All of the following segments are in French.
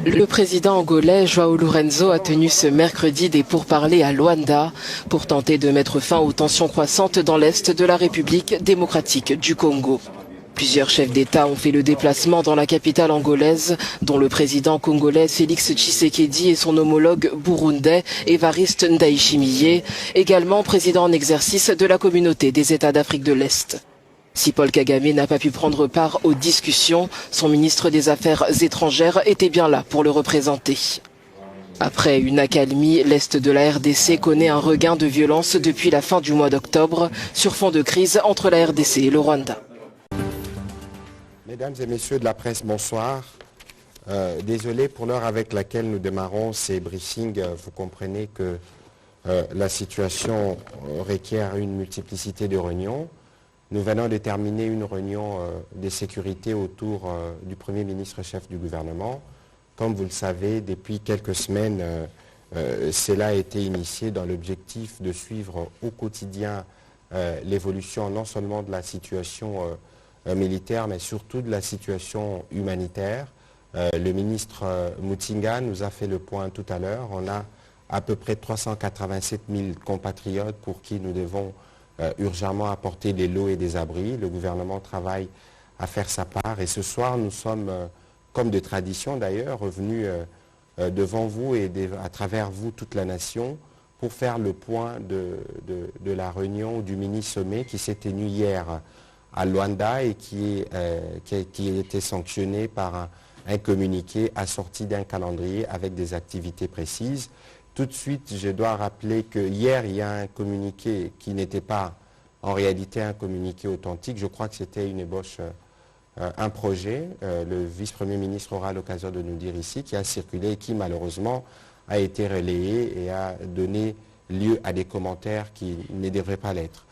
Le président angolais João Lourenço a tenu ce mercredi des pourparlers à Luanda pour tenter de mettre fin aux tensions croissantes dans l'est de la République démocratique du Congo. Plusieurs chefs d'État ont fait le déplacement dans la capitale angolaise, dont le président congolais Félix Tshisekedi et son homologue burundais Évariste Ndayishimiye, également président en exercice de la communauté des États d'Afrique de l'Est. Si Paul Kagame n'a pas pu prendre part aux discussions, son ministre des Affaires étrangères était bien là pour le représenter. Après une accalmie, l'Est de la RDC connaît un regain de violence depuis la fin du mois d'octobre, sur fond de crise entre la RDC et le Rwanda. Mesdames et messieurs de la presse, bonsoir. Désolé pour l'heure avec laquelle nous démarrons ces briefings. Vous comprenez que la situation requiert une multiplicité de réunions. Nous venons de terminer une réunion de sécurité autour du Premier ministre chef du gouvernement. Comme vous le savez, depuis quelques semaines, cela a été initié dans l'objectif de suivre au quotidien l'évolution non seulement de la situation militaire, mais surtout de la situation humanitaire. Le ministre Mutinga nous a fait le point tout à l'heure. On a à peu près 387 000 compatriotes pour qui nous devons urgemment apporter des lots et des abris. Le gouvernement travaille à faire sa part. Et ce soir, nous sommes, comme de tradition d'ailleurs, revenus devant vous et à travers vous, toute la nation, pour faire le point de la réunion du mini-sommet qui s'est tenu hier à Luanda et qui a été sanctionné par un communiqué assorti d'un calendrier avec des activités précises. Tout de suite, je dois rappeler que hier, il y a un communiqué qui n'était pas en réalité un communiqué authentique. Je crois que c'était une ébauche, un projet. Le vice-premier ministre aura l'occasion de nous dire ici, qui a circulé et qui malheureusement a été relayé et a donné lieu à des commentaires qui ne devraient pas l'être.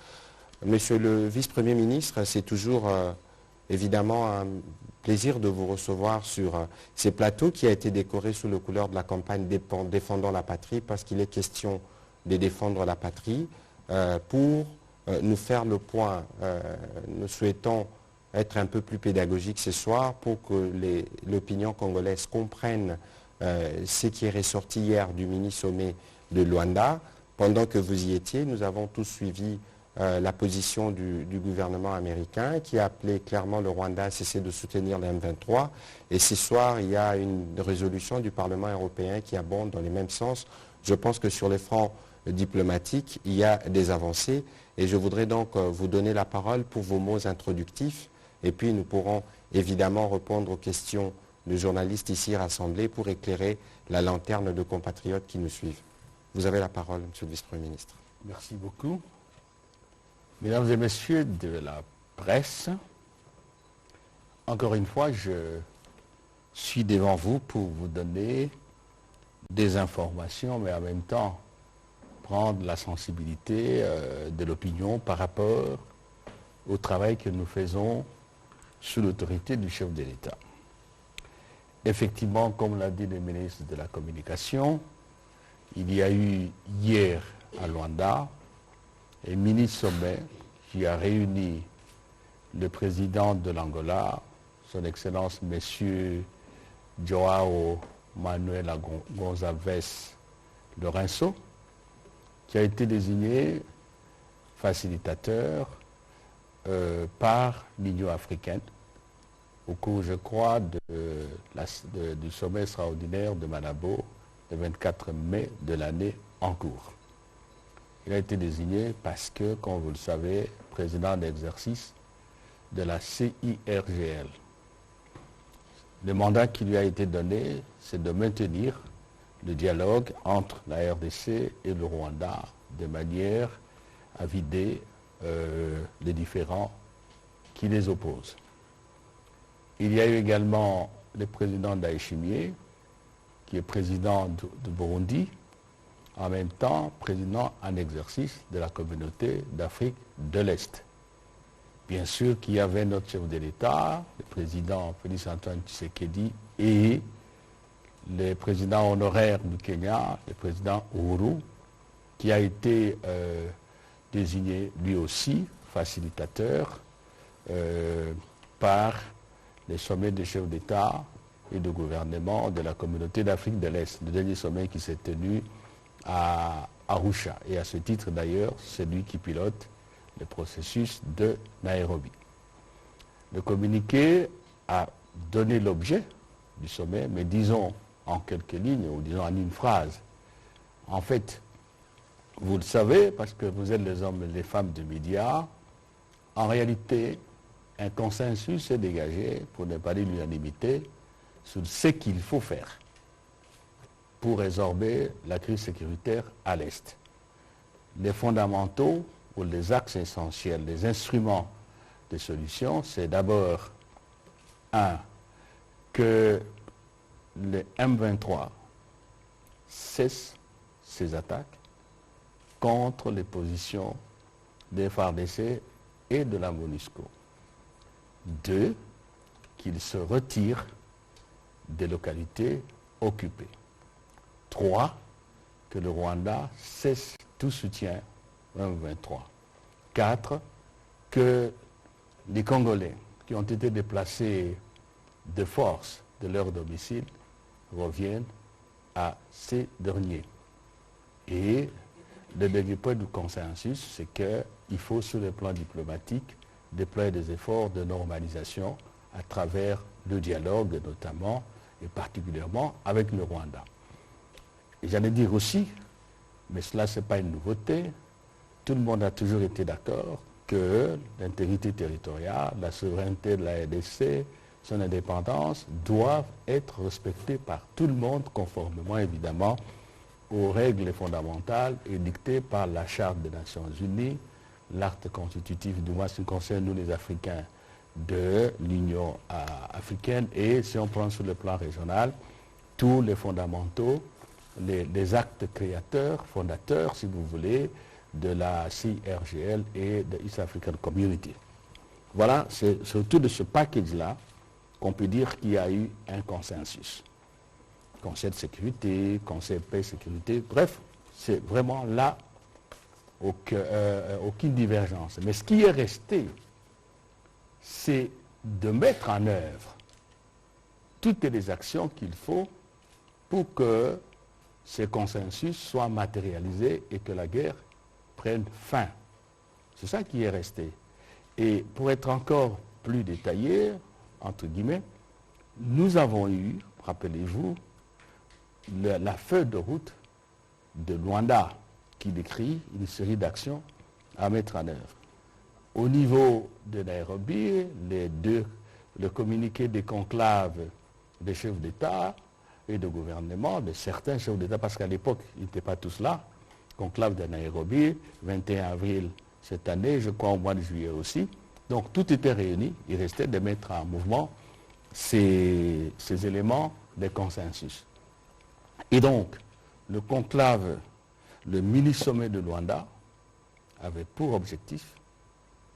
Monsieur le vice-premier ministre, c'est toujours évidemment un plaisir de vous recevoir sur ces plateaux qui a été décoré sous les couleurs de la campagne Défendons la patrie, parce qu'il est question de défendre la patrie. Pour nous faire le point, nous souhaitons être un peu plus pédagogiques ce soir pour que l'opinion congolaise comprenne ce qui est ressorti hier du mini-sommet de Luanda. Pendant que vous y étiez, nous avons tous suivi la position du gouvernement américain qui a appelé clairement le Rwanda à cesser de soutenir le M23. Et ce soir, il y a une résolution du Parlement européen qui abonde dans les mêmes sens. Je pense que sur les fronts diplomatiques, il y a des avancées. Et je voudrais donc vous donner la parole pour vos mots introductifs. Et puis nous pourrons évidemment répondre aux questions de journalistes ici rassemblés pour éclairer la lanterne de compatriotes qui nous suivent. Vous avez la parole, Monsieur le Vice-Premier ministre. Merci beaucoup. Mesdames et messieurs de la presse, encore une fois, je suis devant vous pour vous donner des informations, mais en même temps prendre la sensibilité de l'opinion par rapport au travail que nous faisons sous l'autorité du chef de l'État. Effectivement, comme l'a dit le ministre de la Communication, il y a eu hier à Luanda un mini-sommet qui a réuni le président de l'Angola, son Excellence M. João Manuel Gonçalves Lourenço, qui a été désigné facilitateur par l'Union africaine au cours, je crois, du sommet extraordinaire de Malabo le 24 mai de l'année en cours. Il a été désigné parce que, comme vous le savez, président d'exercice de la CIRGL. Le mandat qui lui a été donné, c'est de maintenir le dialogue entre la RDC et le Rwanda de manière à vider les différends qui les opposent. Il y a eu également le président Ndayishimiye, qui est président de Burundi, en même temps président en exercice de la communauté d'Afrique de l'Est. Bien sûr qu'il y avait notre chef de l'État, le président Félix Antoine Tshisekedi, et le président honoraire du Kenya, le président Uhuru, qui a été désigné lui aussi facilitateur par les sommets des chefs d'État et de gouvernement de la communauté d'Afrique de l'Est, le dernier sommet qui s'est tenu à Arusha. Et à ce titre d'ailleurs, c'est lui qui pilote le processus de Nairobi. Le communiqué a donné l'objet du sommet, mais disons en quelques lignes, ou disons en une phrase. En fait, vous le savez, parce que vous êtes les hommes et les femmes de médias, en réalité, un consensus est dégagé, pour ne pas dire l'unanimité, sur ce qu'il faut faire pour résorber la crise sécuritaire à l'Est. Les fondamentaux ou les axes essentiels, les instruments de solution, c'est d'abord, que le M23 cesse ses attaques contre les positions des FARDC et de la MONUSCO. 2, qu'il se retire des localités occupées. 3, que le Rwanda cesse tout soutien au M23. 4, que les Congolais qui ont été déplacés de force de leur domicile reviennent à ces derniers. Et le dernier point du consensus, c'est qu'il faut, sur le plan diplomatique, déployer des efforts de normalisation à travers le dialogue, notamment et particulièrement avec le Rwanda. Et j'allais dire aussi, mais cela c'est pas une nouveauté, tout le monde a toujours été d'accord que l'intégrité territoriale, la souveraineté de la RDC, son indépendance doivent être respectées par tout le monde, conformément évidemment aux règles fondamentales édictées par la Charte des Nations Unies, l'acte constitutif, du moins ce qui concerne nous les Africains, de l'Union africaine, et si on prend sur le plan régional, tous les fondamentaux, les actes créateurs, fondateurs, si vous voulez, de la CIRGL et de East African Community. Voilà, c'est surtout de ce package-là qu'on peut dire qu'il y a eu un consensus. Conseil de sécurité, Conseil de paix et sécurité, bref, c'est vraiment là aucune divergence. Mais ce qui est resté, c'est de mettre en œuvre toutes les actions qu'il faut pour que ces consensus soient matérialisés et que la guerre prenne fin. C'est ça qui est resté. Et pour être encore plus détaillé, entre guillemets, nous avons eu, rappelez-vous, la feuille de route de Luanda qui décrit une série d'actions à mettre en œuvre. Au niveau de Nairobi, le communiqué des conclaves des chefs d'État et de gouvernement, de certains chefs d'État, parce qu'à l'époque, ils n'étaient pas tous là, conclave de Nairobi, 21 avril cette année, je crois au mois de juillet aussi. Donc tout était réuni, il restait de mettre en mouvement ces éléments de consensus. Et donc, le conclave, le mini-sommet de Luanda, avait pour objectif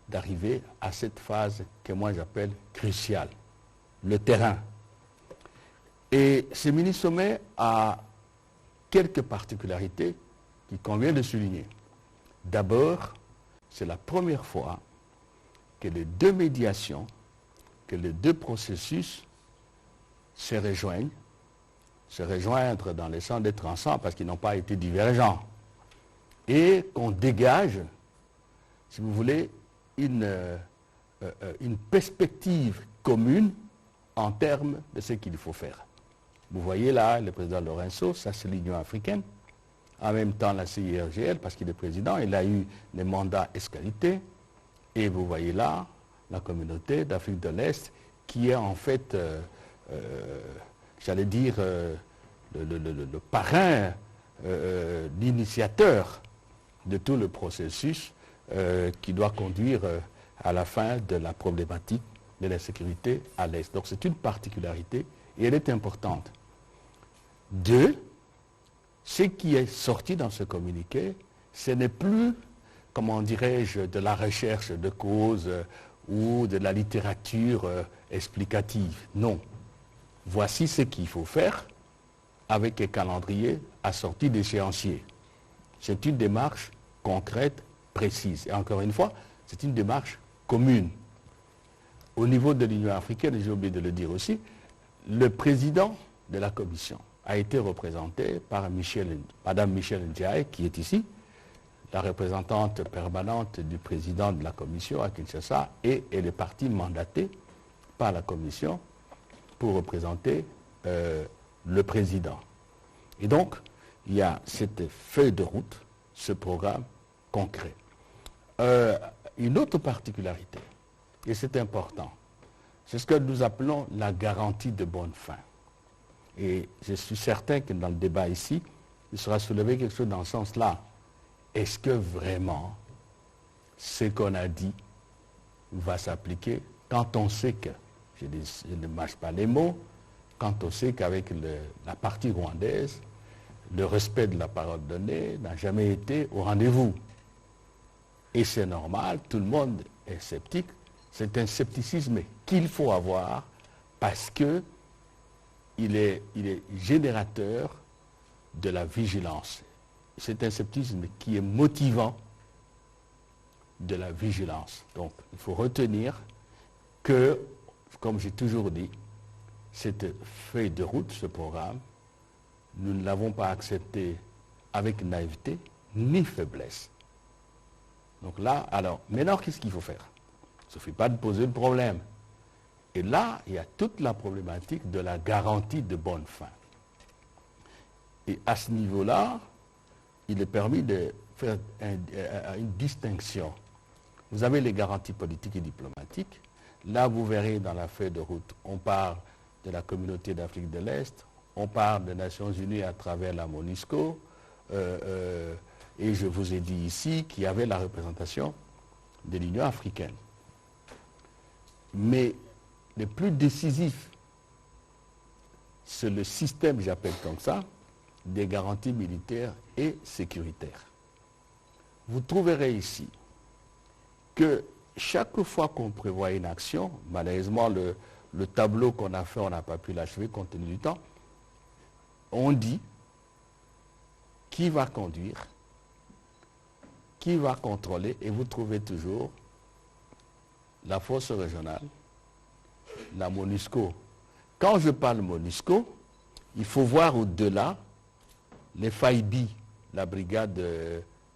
d'arriver à cette phase que moi j'appelle cruciale, le terrain. Et ce mini-sommet a quelques particularités qu'il convient de souligner. D'abord, c'est la première fois que les deux médiations, que les deux processus se rejoignent, se rejoindre dans le sens d'être ensemble parce qu'ils n'ont pas été divergents. Et qu'on dégage, si vous voulez, une perspective commune en termes de ce qu'il faut faire. Vous voyez là, le président Lorenzo, ça c'est l'Union africaine. En même temps, la CIRGL, parce qu'il est président, il a eu des mandats escalités. Et vous voyez là, la communauté d'Afrique de l'Est, qui est en fait, j'allais dire, le parrain, l'initiateur de tout le processus qui doit conduire à la fin de la problématique de la sécurité à l'Est. Donc c'est une particularité et elle est importante. 2, ce qui est sorti dans ce communiqué, ce n'est plus, comment dirais-je, de la recherche de causes ou de la littérature explicative. Non. Voici ce qu'il faut faire avec un calendrier assorti d'échéanciers. C'est une démarche concrète, précise. Et encore une fois, c'est une démarche commune. Au niveau de l'Union africaine, et j'ai oublié de le dire aussi, le président de la commission a été représenté par Madame Michel Ndiaye, qui est ici, la représentante permanente du président de la commission à Kinshasa, et elle est partie mandatée par la commission pour représenter le président. Et donc, il y a cette feuille de route, ce programme concret. Une autre particularité, et c'est important, c'est ce que nous appelons la garantie de bonne fin. Et je suis certain que dans le débat ici, il sera soulevé quelque chose dans ce sens-là. Est-ce que vraiment ce qu'on a dit va s'appliquer quand on sait que, je ne mâche pas les mots, quand on sait qu'avec la partie rwandaise, le respect de la parole donnée n'a jamais été au rendez-vous. Et c'est normal, tout le monde est sceptique. C'est un scepticisme qu'il faut avoir parce que il est générateur de la vigilance. C'est un scepticisme qui est motivant de la vigilance. Donc, il faut retenir que, comme j'ai toujours dit, cette feuille de route, ce programme, nous ne l'avons pas accepté avec naïveté ni faiblesse. Donc là, alors, maintenant, qu'est-ce qu'il faut faire? Il ne suffit pas de poser le problème. Et là, il y a toute la problématique de la garantie de bonne fin. Et à ce niveau-là, il est permis de faire une distinction. Vous avez les garanties politiques et diplomatiques. Là, vous verrez dans la feuille de route, on parle de la communauté d'Afrique de l'Est, on parle des Nations Unies à travers la MONUSCO, et je vous ai dit ici qu'il y avait la représentation de l'Union africaine. Mais le plus décisif, c'est le système, j'appelle comme ça, des garanties militaires et sécuritaires. Vous trouverez ici que chaque fois qu'on prévoit une action, malheureusement le tableau qu'on a fait, on n'a pas pu l'achever compte tenu du temps, on dit qui va conduire, qui va contrôler, et vous trouvez toujours la force régionale, la MONUSCO. Quand je parle MONUSCO, il faut voir au-delà les FAIBI, la brigade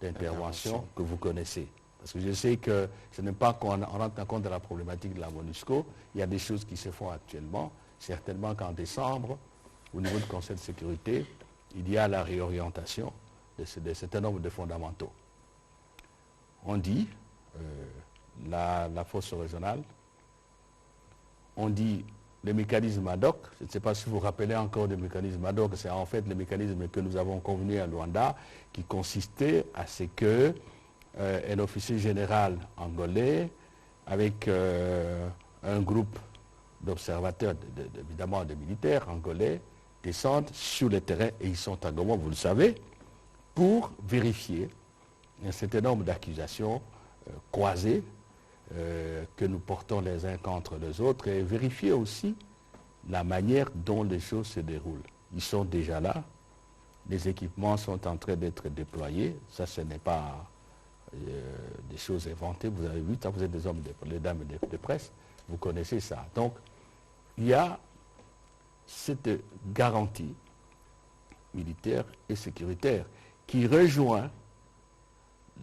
d'intervention que vous connaissez. Parce que je sais que ce n'est pas qu'on rentre en compte de la problématique de la MONUSCO. Il y a des choses qui se font actuellement. Certainement qu'en décembre, au niveau du Conseil de sécurité, il y a la réorientation de certain nombre de fondamentaux. On dit, la force régionale, on dit le mécanisme ad hoc. Je ne sais pas si vous vous rappelez encore du mécanisme ad hoc. C'est en fait le mécanisme que nous avons convenu à Luanda qui consistait à ce que un officier général angolais avec un groupe d'observateurs, évidemment de militaires angolais, descendent sur le terrain, et ils sont à Goma, vous le savez, pour vérifier un certain nombre d'accusations croisées que nous portons les uns contre les autres, et vérifier aussi la manière dont les choses se déroulent. Ils sont déjà là, les équipements sont en train d'être déployés, ça ce n'est pas des choses inventées, vous avez vu, vous êtes des hommes, les dames de presse, vous connaissez ça. Donc, il y a cette garantie militaire et sécuritaire qui rejoint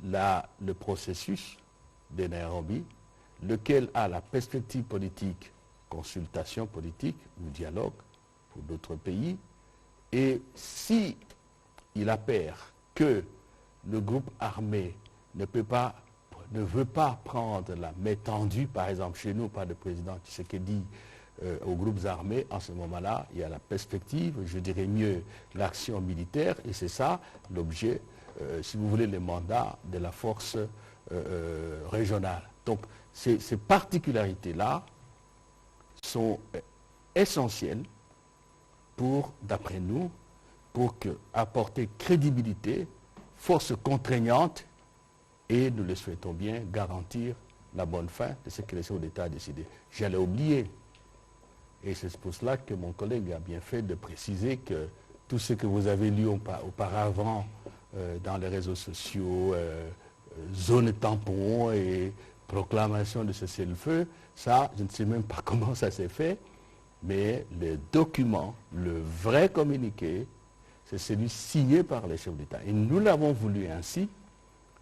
le processus de Nairobi, lequel a la perspective politique, consultation politique ou dialogue pour d'autres pays. Et si il appert que le groupe armé ne veut pas prendre la main tendue, par exemple chez nous, par le président Tshisekedi aux groupes armés, en ce moment-là, il y a la perspective, je dirais mieux, l'action militaire, et c'est ça l'objet, si vous voulez, le mandat de la force régionale. Donc, ces particularités-là sont essentielles pour, d'après nous, pour apporter crédibilité, force contraignante, et nous le souhaitons bien, garantir la bonne fin de ce que le chef d'État a décidé. J'allais oublier, et c'est pour cela que mon collègue a bien fait de préciser que tout ce que vous avez lu auparavant dans les réseaux sociaux, zone tampon et proclamation de cessez-le-feu, ça, je ne sais même pas comment ça s'est fait, Mais le document, le vrai communiqué, c'est celui signé par les chefs d'État. Et nous l'avons voulu ainsi,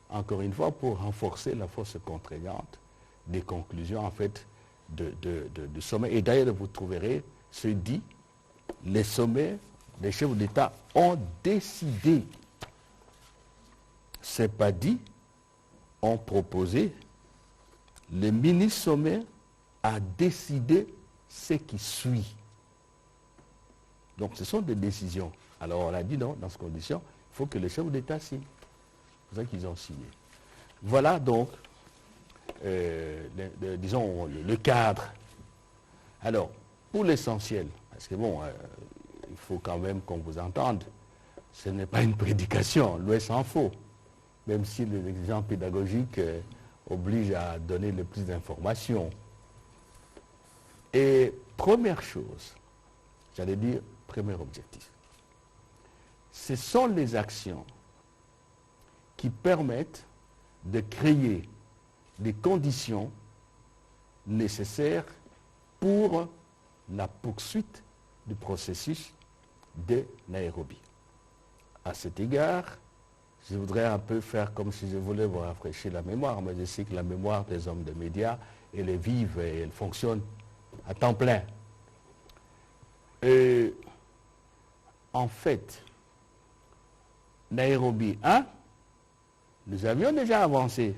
encore une fois, pour renforcer la force contraignante des conclusions, en fait, du sommet. Et d'ailleurs, vous trouverez, ce dit, les sommets, les chefs d'État ont décidé. C'est pas dit, ont proposé. Le mini-sommet a décidé ce qui suit. Donc ce sont des décisions. Alors on a dit non, dans ces conditions, il faut que les chefs d'État signent. C'est ça qu'ils ont signé. Voilà donc, disons, le cadre. Alors, pour l'essentiel, parce que bon, il faut quand même qu'on vous entende, ce n'est pas une prédication, loin s'en faut, même si les exigences pédagogiques obligent à donner le plus d'informations. Et première chose, j'allais dire, premier objectif, ce sont les actions qui permettent de créer les conditions nécessaires pour la poursuite du processus de Nairobi. À cet égard, je voudrais un peu faire comme si je voulais vous rafraîchir la mémoire, mais je sais que la mémoire des hommes de médias, elle est vive et elle fonctionne à temps plein. Et en fait, Nairobi 1, nous avions déjà avancé.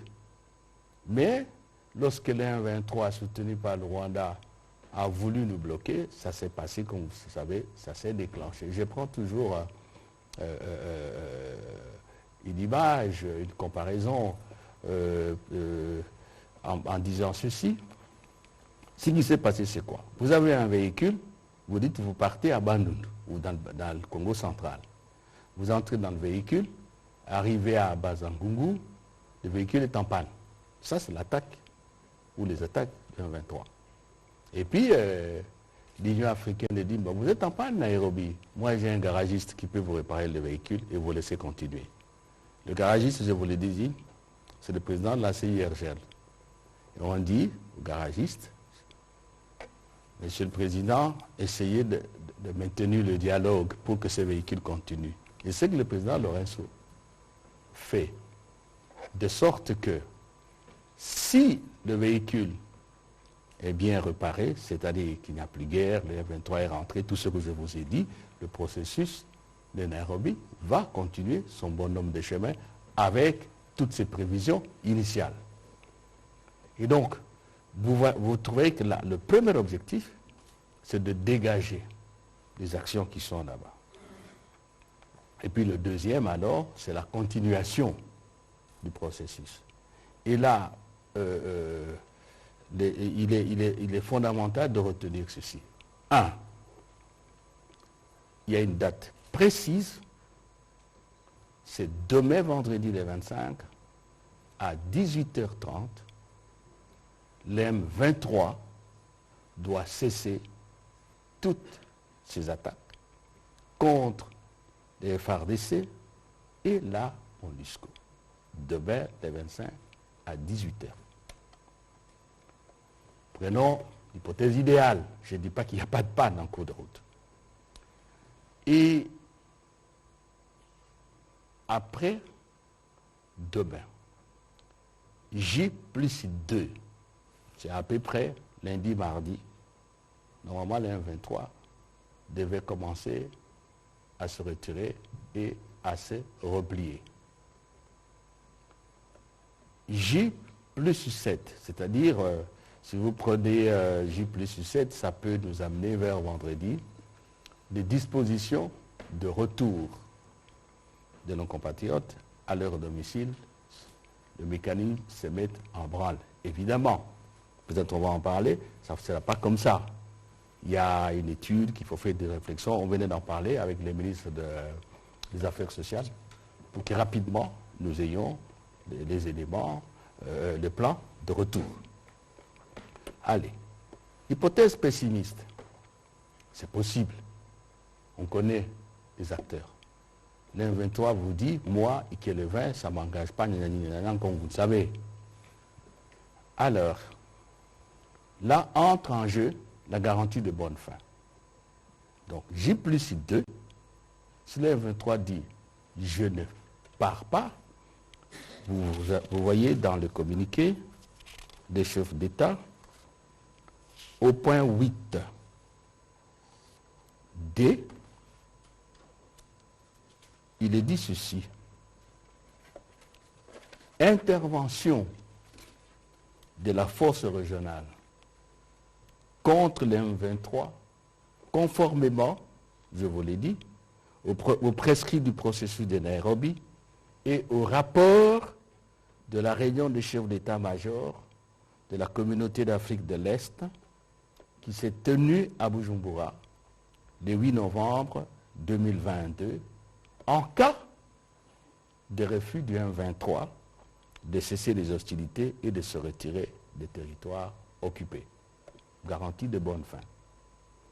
Mais lorsque l'M23 soutenu par le Rwanda a voulu nous bloquer, ça s'est passé, comme vous savez, ça s'est déclenché. Je prends toujours une image, une comparaison en disant ceci. Ce qui s'est passé, c'est quoi? Vous avez un véhicule, vous dites que vous partez à Bandundu ou dans le Congo central. Vous entrez dans le véhicule, arrivez à Bazangungu, le véhicule est en panne. Ça, c'est l'attaque ou les attaques du 23. Et puis, l'Union africaine dit, vous êtes en panne, Nairobi. Moi, j'ai un garagiste qui peut vous réparer le véhicule et vous laisser continuer. Le garagiste, je vous l'ai dit, c'est le président de la CIRGL. Et on dit au garagiste, Monsieur le Président, essayez de maintenir le dialogue pour que ce véhicule continue. Et c'est que le président Lorenzo fait, de sorte que si le véhicule est bien réparé, c'est-à-dire qu'il n'y a plus guerre, le F-23 est rentré, tout ce que je vous ai dit, le processus de Nairobi va continuer son bonhomme de chemin avec toutes ses prévisions initiales. Et donc, vous trouvez que le premier objectif, c'est de dégager les actions qui sont là-bas. Et puis le deuxième, alors, c'est la continuation du processus. Et là, il est fondamental de retenir ceci. 1. Il y a une date précise, c'est demain, vendredi le 25, à 18h30, l'M23 doit cesser toutes ses attaques contre les FARDC et la MONUSCO. Demain, le 25, à 18h. Prenons l'hypothèse idéale. Je ne dis pas qu'il n'y a pas de panne en cours de route. Et après, demain, J+2, c'est à peu près lundi, mardi, normalement le M23 devait commencer à se retirer et à se replier. J+7, c'est-à-dire, si vous prenez J+7, ça peut nous amener vers vendredi, des dispositions de retour de nos compatriotes à leur domicile. Le mécanisme se met en branle. Évidemment, peut-être on va en parler, ça ne sera pas comme ça. Il y a une étude qu'il faut faire des réflexions. On venait d'en parler avec les ministres des Affaires sociales pour que rapidement nous ayons les éléments, le plan de retour. Allez, hypothèse pessimiste, c'est possible. On connaît les acteurs. L'M23 vous dit, moi, et que le 20, ça ne m'engage pas, comme vous le savez. Alors, là entre en jeu la garantie de bonne fin. Donc J+2, si le M23 dit « je ne pars pas », vous voyez dans le communiqué des chefs d'État, au point 8, D, il est dit ceci. Intervention de la force régionale contre les M23, conformément, je vous l'ai dit, au prescrit du processus de Nairobi et au rapport de la réunion des chefs d'état-major de la communauté d'Afrique de l'Est qui s'est tenue à Bujumbura le 8 novembre 2022 en cas de refus du M23 de cesser les hostilités et de se retirer des territoires occupés. Garantie de bonne fin.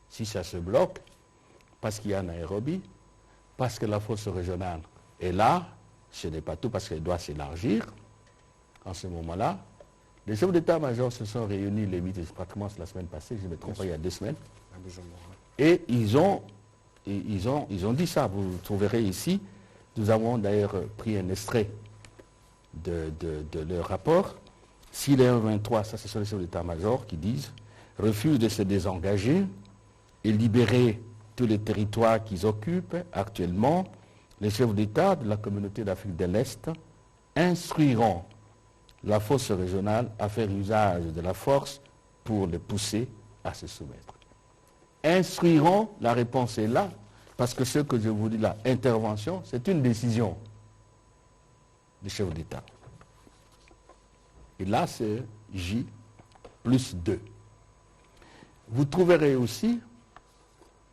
Si ça se bloque, parce qu'il y a Nairobi, parce que la force régionale est là, ce n'est pas tout parce qu'elle doit s'élargir, en ce moment-là, les chefs d'état-major se sont réunis les 8, pratiquement la semaine passée, je ne me trompe pas, il y a 2 semaines, et ils ont dit ça, vous trouverez ici, nous avons d'ailleurs pris un extrait de leur rapport. Si les 23, ça ce sont les chefs d'état-major qui disent, refusent de se désengager et libérer tous les territoires qu'ils occupent actuellement, les chefs d'État de la communauté d'Afrique de l'Est instruiront la force régionale à faire usage de la force pour les pousser à se soumettre. Instruiront, la réponse est là, parce que ce que je vous dis là, intervention, c'est une décision du chef d'État. Et là, c'est J+2. Vous trouverez aussi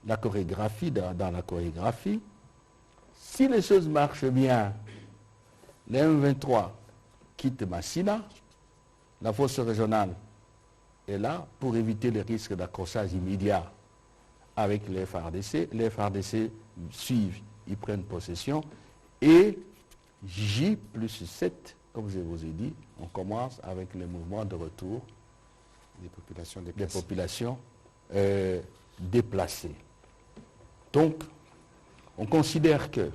la chorégraphie, dans la chorégraphie, si les choses marchent bien, les M23 quittent Massina, la force régionale est là pour éviter les risques d'accrochage immédiat avec les FARDC. Les FARDC suivent, ils prennent possession, et J+7, comme je vous ai dit, on commence avec les mouvements de retour des populations déplacées. Donc, on considère que,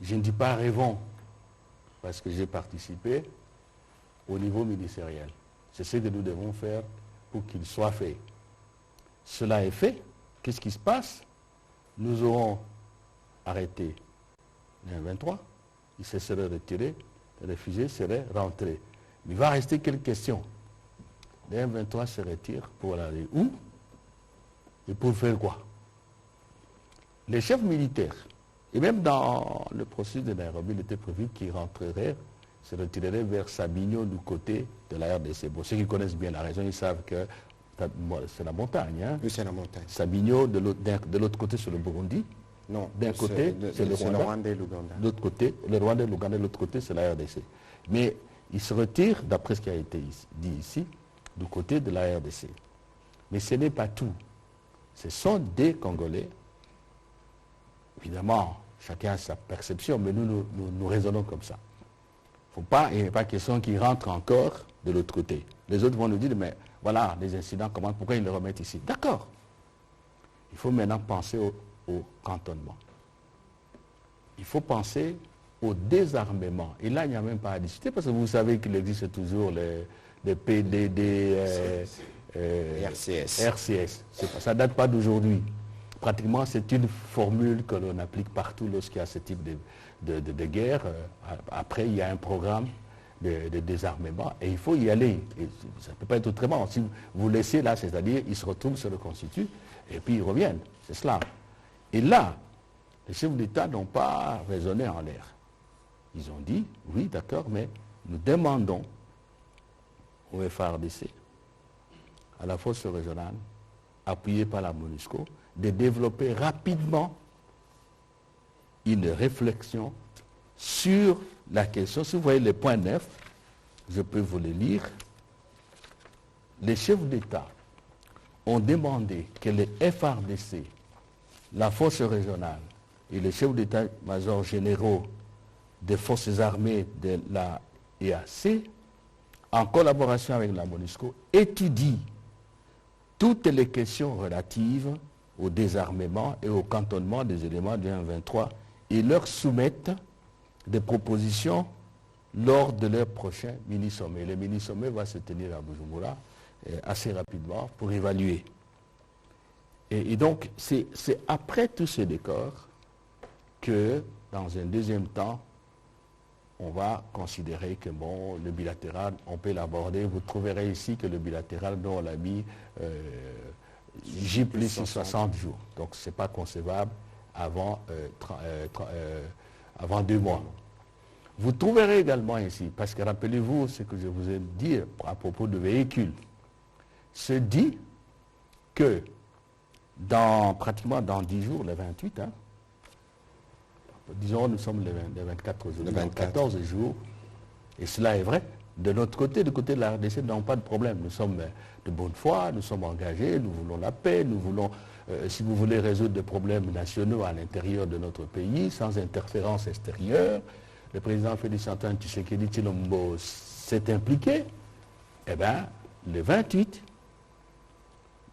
je ne dis pas rêvons, parce que j'ai participé au niveau ministériel. C'est ce que nous devons faire pour qu'il soit fait. Cela est fait. Qu'est-ce qui se passe? Nous aurons arrêté les 23, ils se seraient retirés, les réfugiés seraient rentrés. Mais il va rester quelques questions. Les M23 se retirent pour aller où et pour faire quoi? Les chefs militaires, et même dans le processus de Nairobi, il était prévu qu'ils rentreraient, se retireraient vers Sabinyo du côté de la RDC. Bon, ceux qui connaissent bien la région, ils savent que c'est la montagne. Hein? Oui, c'est la montagne. Sabinyo, de l'autre côté, c'est le Burundi. Non, d'un côté, c'est le Rwanda et l'Ouganda. De l'autre côté, le Rwanda et l'Ouganda, de l'autre côté, c'est la RDC. Mais ils se retirent, d'après ce qui a été dit ici, du côté de la RDC. Mais ce n'est pas tout. Ce sont des Congolais. Évidemment, chacun a sa perception, mais nous raisonnons comme ça. Il n'est pas question qu'ils rentrent encore de l'autre côté. Les autres vont nous dire, mais voilà, les incidents, pourquoi ils le remettent ici? D'accord. Il faut maintenant penser au cantonnement. Il faut penser au désarmement. Et là, il n'y a même pas à discuter, parce que vous savez qu'il existe toujours les PDD, RCS. Ça ne date pas d'aujourd'hui. Pratiquement, c'est une formule que l'on applique partout lorsqu'il y a ce type de guerre. Après, il y a un programme de désarmement et il faut y aller. Et ça ne peut pas être autrement. Si vous laissez là, c'est-à-dire, ils se retrouvent, se reconstituent et puis ils reviennent. C'est cela. Et là, les chefs d'État n'ont pas raisonné en l'air. Ils ont dit, oui, d'accord, mais nous demandons au FARDC, à la force régionale, appuyée par la MONUSCO, de développer rapidement une réflexion sur la question. Si vous voyez les points 9, je peux vous les lire. Les chefs d'État ont demandé que les FARDC, la force régionale et les chefs d'état-major généraux des forces armées de la EAC, en collaboration avec la MONUSCO, étudient toutes les questions relatives au désarmement et au cantonnement des éléments du M23 et leur soumettent des propositions lors de leur prochain mini-sommet. Le mini-sommet va se tenir à Bujumbura assez rapidement pour évaluer. Et donc, c'est après tous ces décors que, dans un deuxième temps, on va considérer que bon, le bilatéral, on peut l'aborder. Vous trouverez ici que le bilatéral, dont on l'a mis J plus 60 jours. Donc, ce n'est pas concevable avant 2 mois. Vous trouverez également ici, parce que rappelez-vous ce que je vous ai dit à propos de véhicules, se dit que pratiquement dans 10 jours, le 28, disons nous sommes les 24 aujourd'hui, dans 14 jours, et cela est vrai, de notre côté, du côté de la RDC, nous n'avons pas de problème. Nous sommes de bonne foi, nous sommes engagés, nous voulons la paix, nous voulons, si vous voulez, résoudre des problèmes nationaux à l'intérieur de notre pays, sans interférence extérieure. Le président Félix-Antoine Tshisekedi Tshilombo s'est impliqué. Eh bien, le 28,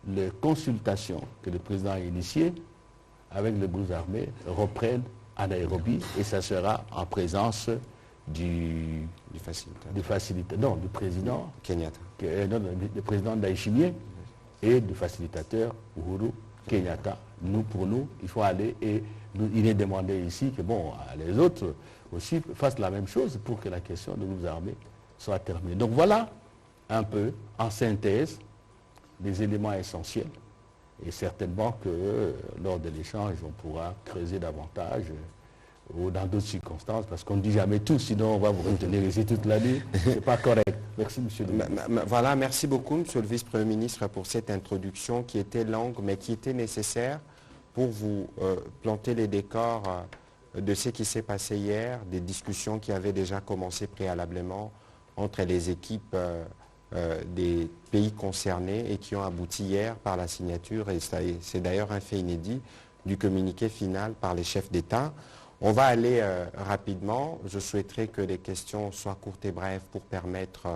les consultations que le président a initiées avec les groupes armés reprennent à Nairobi et ça sera en présence du facilitateur, non, du président Kenyatta. Du président Ndayishimiye et du facilitateur Uhuru Kenyatta. Pour nous, il faut aller et il est demandé ici que bon, les autres aussi fassent la même chose pour que la question de nos armées soit terminée. Donc voilà un peu, en synthèse, des éléments essentiels. Et certainement que lors de l'échange, on pourra creuser davantage ou dans d'autres circonstances, parce qu'on ne dit jamais tout, sinon on va vous retenir ici toute la nuit. Ce n'est pas correct. Merci, monsieur le ministre. Voilà, merci beaucoup, monsieur le vice-premier ministre, pour cette introduction qui était longue, mais qui était nécessaire pour vous planter les décors de ce qui s'est passé hier, des discussions qui avaient déjà commencé préalablement entre les équipes des pays concernés et qui ont abouti hier par la signature, et c'est d'ailleurs un fait inédit, du communiqué final par les chefs d'État. On va aller rapidement. Je souhaiterais que les questions soient courtes et brèves pour permettre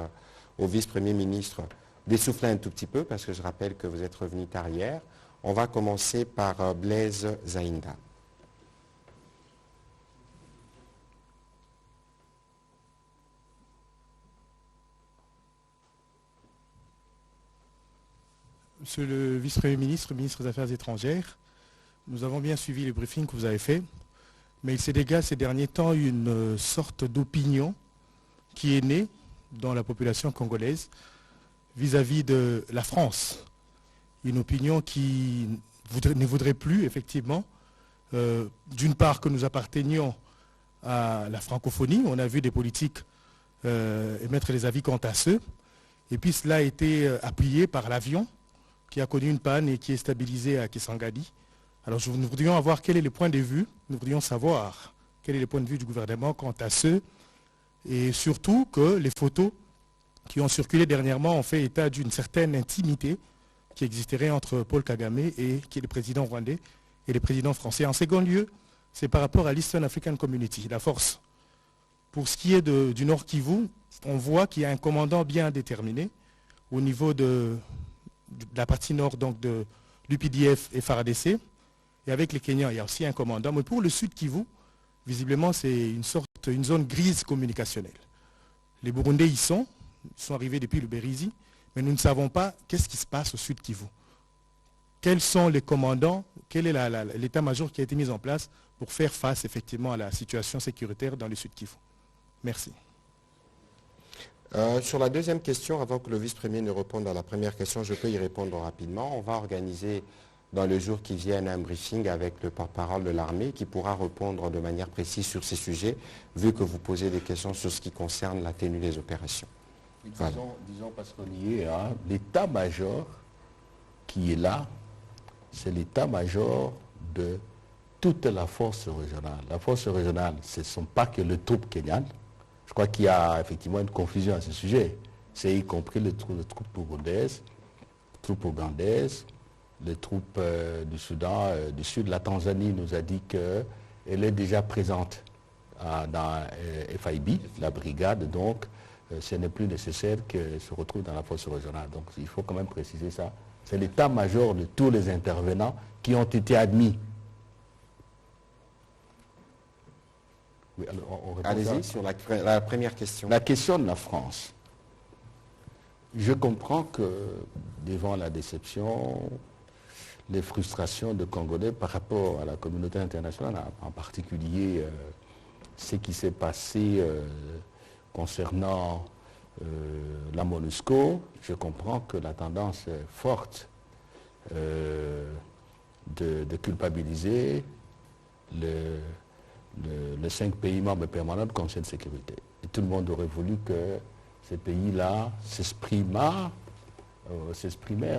au vice-premier ministre d'essouffler un tout petit peu, parce que je rappelle que vous êtes revenu tard hier. On va commencer par Blaise Zaïnda. Monsieur le vice-premier ministre, ministre des Affaires étrangères, nous avons bien suivi le briefing que vous avez fait, mais il s'est dégagé ces derniers temps une sorte d'opinion qui est née dans la population congolaise vis-à-vis de la France. Une opinion qui ne voudrait plus, effectivement, d'une part que nous appartenions à la francophonie, on a vu des politiques émettre des avis quant à ceux, et puis cela a été appuyé par l'avion qui a connu une panne et qui est stabilisé à Kisangani. Alors nous voudrions avoir quel est le point de vue, nous voudrions savoir quel est le point de vue du gouvernement quant à ceux, et surtout que les photos qui ont circulé dernièrement ont fait état d'une certaine intimité qui existerait entre Paul Kagame, qui est le président rwandais, et le président français. En second lieu, c'est par rapport à l'Eastern African Community, la force. Pour ce qui est du Nord Kivu, on voit qu'il y a un commandant bien déterminé au niveau de la partie nord donc de l'UPDF et FARDC, et avec les Kenyans, il y a aussi un commandant. Mais pour le Sud Kivu, visiblement, c'est une zone grise communicationnelle. Les Burundais y sont, ils sont arrivés depuis le Berizi, mais nous ne savons pas qu'est-ce qui se passe au Sud Kivu. Quels sont les commandants, quel est l'état-major qui a été mis en place pour faire face effectivement à la situation sécuritaire dans le Sud Kivu. Merci. Sur la deuxième question, avant que le vice-premier ne réponde à la première question, je peux y répondre rapidement. On va organiser dans le jour qui vient un briefing avec le porte-parole de l'armée qui pourra répondre de manière précise sur ces sujets, vu que vous posez des questions sur ce qui concerne la tenue des opérations. Voilà. Disons parce qu'on y est, l'état-major qui est là, c'est l'état-major de toute la force régionale. La force régionale, ce ne sont pas que les troupes kenyanes. Je crois qu'il y a effectivement une confusion à ce sujet. C'est y compris les troupes burundaises, les troupes ougandaises, les troupes du Soudan, du Sud. La Tanzanie nous a dit qu'elle est déjà présente dans FIB, la brigade, donc ce n'est plus nécessaire qu'elle se retrouve dans la force régionale. Donc il faut quand même préciser ça. C'est l'état-major de tous les intervenants qui ont été admis. Oui, alors, allez-y sur la première question. La question de la France. Je comprends que devant la déception, les frustrations de Congolais par rapport à la communauté internationale, en particulier ce qui s'est passé concernant la MONUSCO, je comprends que la tendance est forte de culpabiliser les 5 pays membres permanents du Conseil de sécurité. Et tout le monde aurait voulu que ces pays-là s'exprimèrent,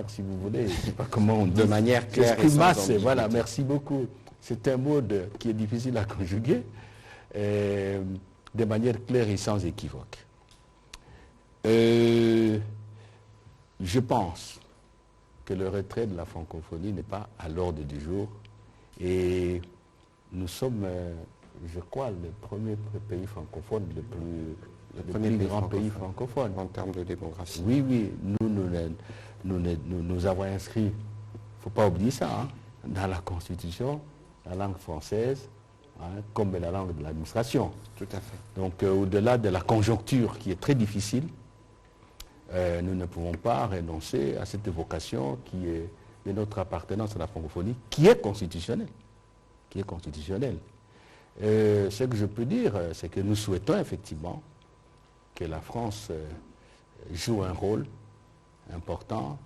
si vous voulez, je ne sais pas comment on dit. De manière claire et sans ambiguïté. Voilà, merci beaucoup. C'est un mot qui est difficile à conjuguer, de manière claire et sans équivoque. Je pense que le retrait de la francophonie n'est pas à l'ordre du jour et nous sommes, je crois, le premier pays francophone, le plus grand pays francophone. En termes de démographie. Oui, nous avons inscrit, il ne faut pas oublier ça, hein, dans la Constitution, la langue française, hein, comme la langue de l'administration. Tout à fait. Donc au-delà de la conjoncture qui est très difficile, nous ne pouvons pas renoncer à cette vocation qui est de notre appartenance à la francophonie, qui est constitutionnelle. Ce que je peux dire, c'est que nous souhaitons effectivement que la France joue un rôle important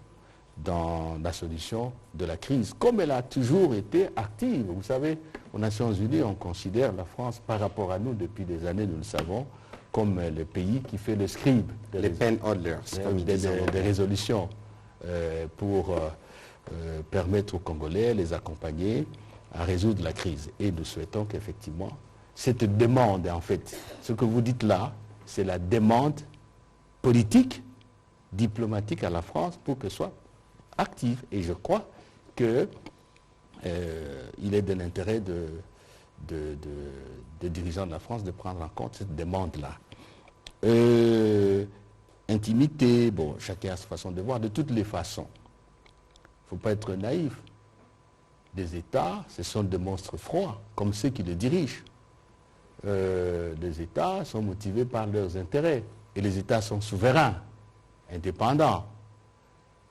dans la solution de la crise, comme elle a toujours été active. Vous savez, aux Nations Unies, on considère la France, par rapport à nous, depuis des années, nous le savons, comme le pays qui fait le scribe les pen holders, des résolutions pour permettre aux Congolais, les accompagner à résoudre la crise. Et nous souhaitons qu'effectivement, cette demande, en fait, ce que vous dites là, c'est la demande politique, diplomatique à la France pour qu'elle soit active. Et je crois qu'il est de l'intérêt des dirigeants de la France de prendre en compte cette demande-là. Intimité, bon, chacun a sa façon de voir. De toutes les façons, il ne faut pas être naïf. Des États, ce sont des monstres froids, comme ceux qui les dirigent. Les États sont motivés par leurs intérêts. Et les États sont souverains, indépendants.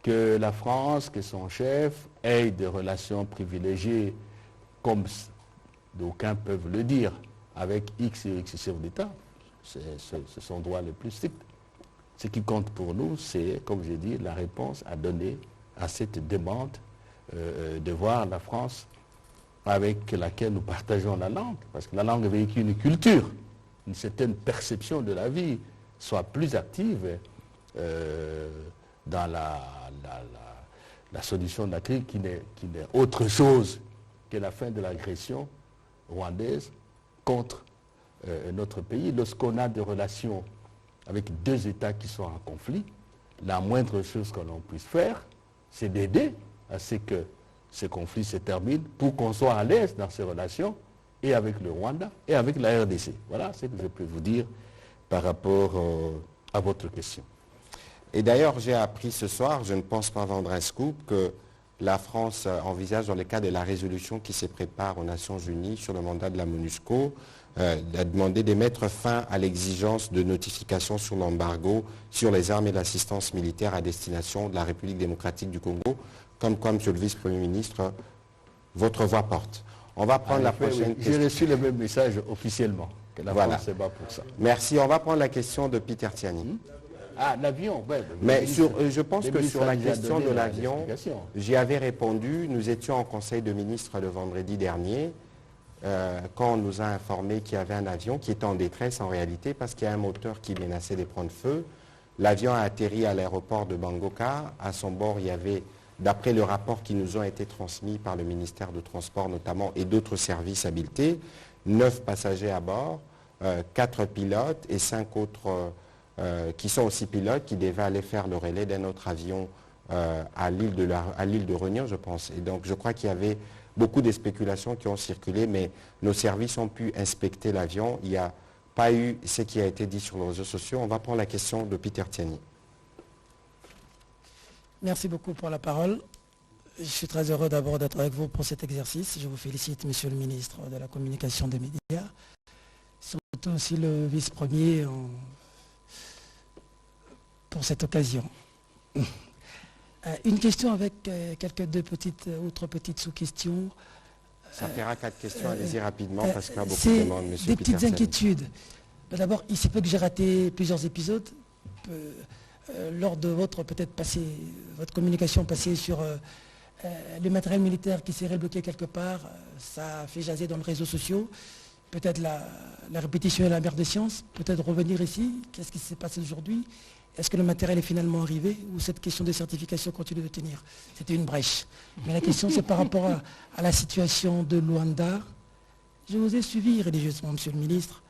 Que la France, que son chef, ait des relations privilégiées, comme d'aucuns peuvent le dire, avec X et X chefs d'État, c'est son droit le plus strict. Ce qui compte pour nous, c'est, comme j'ai dit, la réponse à donner à cette demande de voir la France avec laquelle nous partageons la langue, parce que la langue véhicule une culture, une certaine perception de la vie, soit plus active dans la solution de la crise qui n'est autre chose que la fin de l'agression rwandaise contre notre pays. Lorsqu'on a des relations avec 2 États qui sont en conflit, la moindre chose que l'on puisse faire, c'est d'aider à ce que ce conflit se termine pour qu'on soit à l'aise dans ces relations et avec le Rwanda et avec la RDC. Voilà ce que je peux vous dire par rapport à votre question. Et d'ailleurs, j'ai appris ce soir, je ne pense pas vendre un scoop, que la France envisage, dans le cadre de la résolution qui se prépare aux Nations Unies sur le mandat de la MONUSCO, de demander de mettre fin à l'exigence de notification sur l'embargo sur les armes et l'assistance militaire à destination de la République démocratique du Congo, comme Monsieur le Vice-Premier ministre, votre voix porte. On va prendre la prochaine question. J'ai reçu le même message officiellement, que la France se bat pour ça. Merci. On va prendre la question de Peter Tiani. L'avion, ouais. Mais je pense que sur la question de l'avion, j'y avais répondu. Nous étions en conseil de ministres le vendredi dernier, quand on nous a informé qu'il y avait un avion qui était en détresse en réalité, parce qu'il y a un moteur qui menaçait de prendre feu. L'avion a atterri à l'aéroport de Bangoka. À son bord, il y avait, d'après le rapport qui nous ont été transmis par le ministère de Transport notamment et d'autres services habilités, 9 passagers à bord, 4 pilotes et 5 autres qui sont aussi pilotes, qui devaient aller faire le relais d'un autre avion à l'île de Réunion, je pense. Et donc, je crois qu'il y avait beaucoup de spéculations qui ont circulé, mais nos services ont pu inspecter l'avion. Il n'y a pas eu ce qui a été dit sur les réseaux sociaux. On va prendre la question de Peter Tiani. Merci beaucoup pour la parole. Je suis très heureux d'abord d'être avec vous pour cet exercice. Je vous félicite, Monsieur le ministre de la Communication des Médias. Surtout aussi le vice-premier pour cette occasion. Une question avec quelques autres petites sous-questions. Ça fera 4 questions, allez-y rapidement parce qu'il y a beaucoup de C'est demandes, monsieur des petites Petersen. inquiétudes. D'abord, il se peut que j'ai raté plusieurs épisodes. Lors de votre communication passée sur le matériel militaire qui serait bloqué quelque part, ça a fait jaser dans les réseaux sociaux. Peut-être la répétition est la mère des sciences. Peut-être revenir ici. Qu'est-ce qui s'est passé aujourd'hui? Est-ce que le matériel est finalement arrivé ou cette question de certification continue de tenir? C'était une brèche. Mais la question, c'est par rapport à la situation de Luanda. Je vous ai suivi religieusement, monsieur le ministre.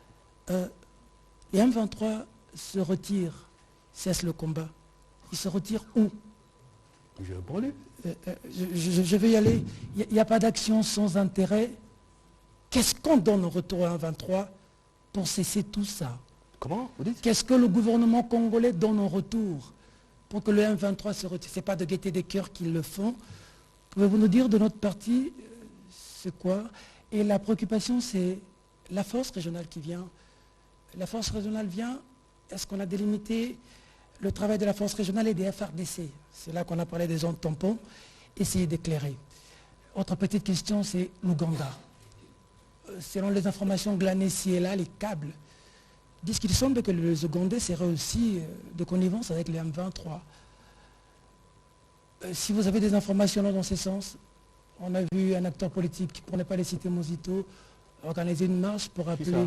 Les M23 se retirent, cessent le combat. Ils se retirent où? Je réponds. Je vais y aller. Il n'y a pas d'action sans intérêt. Qu'est-ce qu'on donne en retour à M23 pour cesser tout ça? Comment vous dites? Qu'est-ce que le gouvernement congolais donne en retour pour que le M23 se retire? Ce n'est pas de gaieté des cœurs qu'ils le font. Pouvez-vous nous dire de notre parti, c'est quoi? Et la préoccupation, c'est la force régionale qui vient. La force régionale vient, est-ce qu'on a délimité le travail de la force régionale et des FRDC? C'est là qu'on a parlé des zones tampons. Essayez d'éclairer. Autre petite question, c'est l'Ouganda. Selon les informations glanées ici et là, les câbles disent qu'il semble que les Ougandais seraient aussi de connivence avec les M23. Si vous avez des informations dans ce sens, on a vu un acteur politique, pour ne pas les citer, Mozito, organiser une marche pour appeler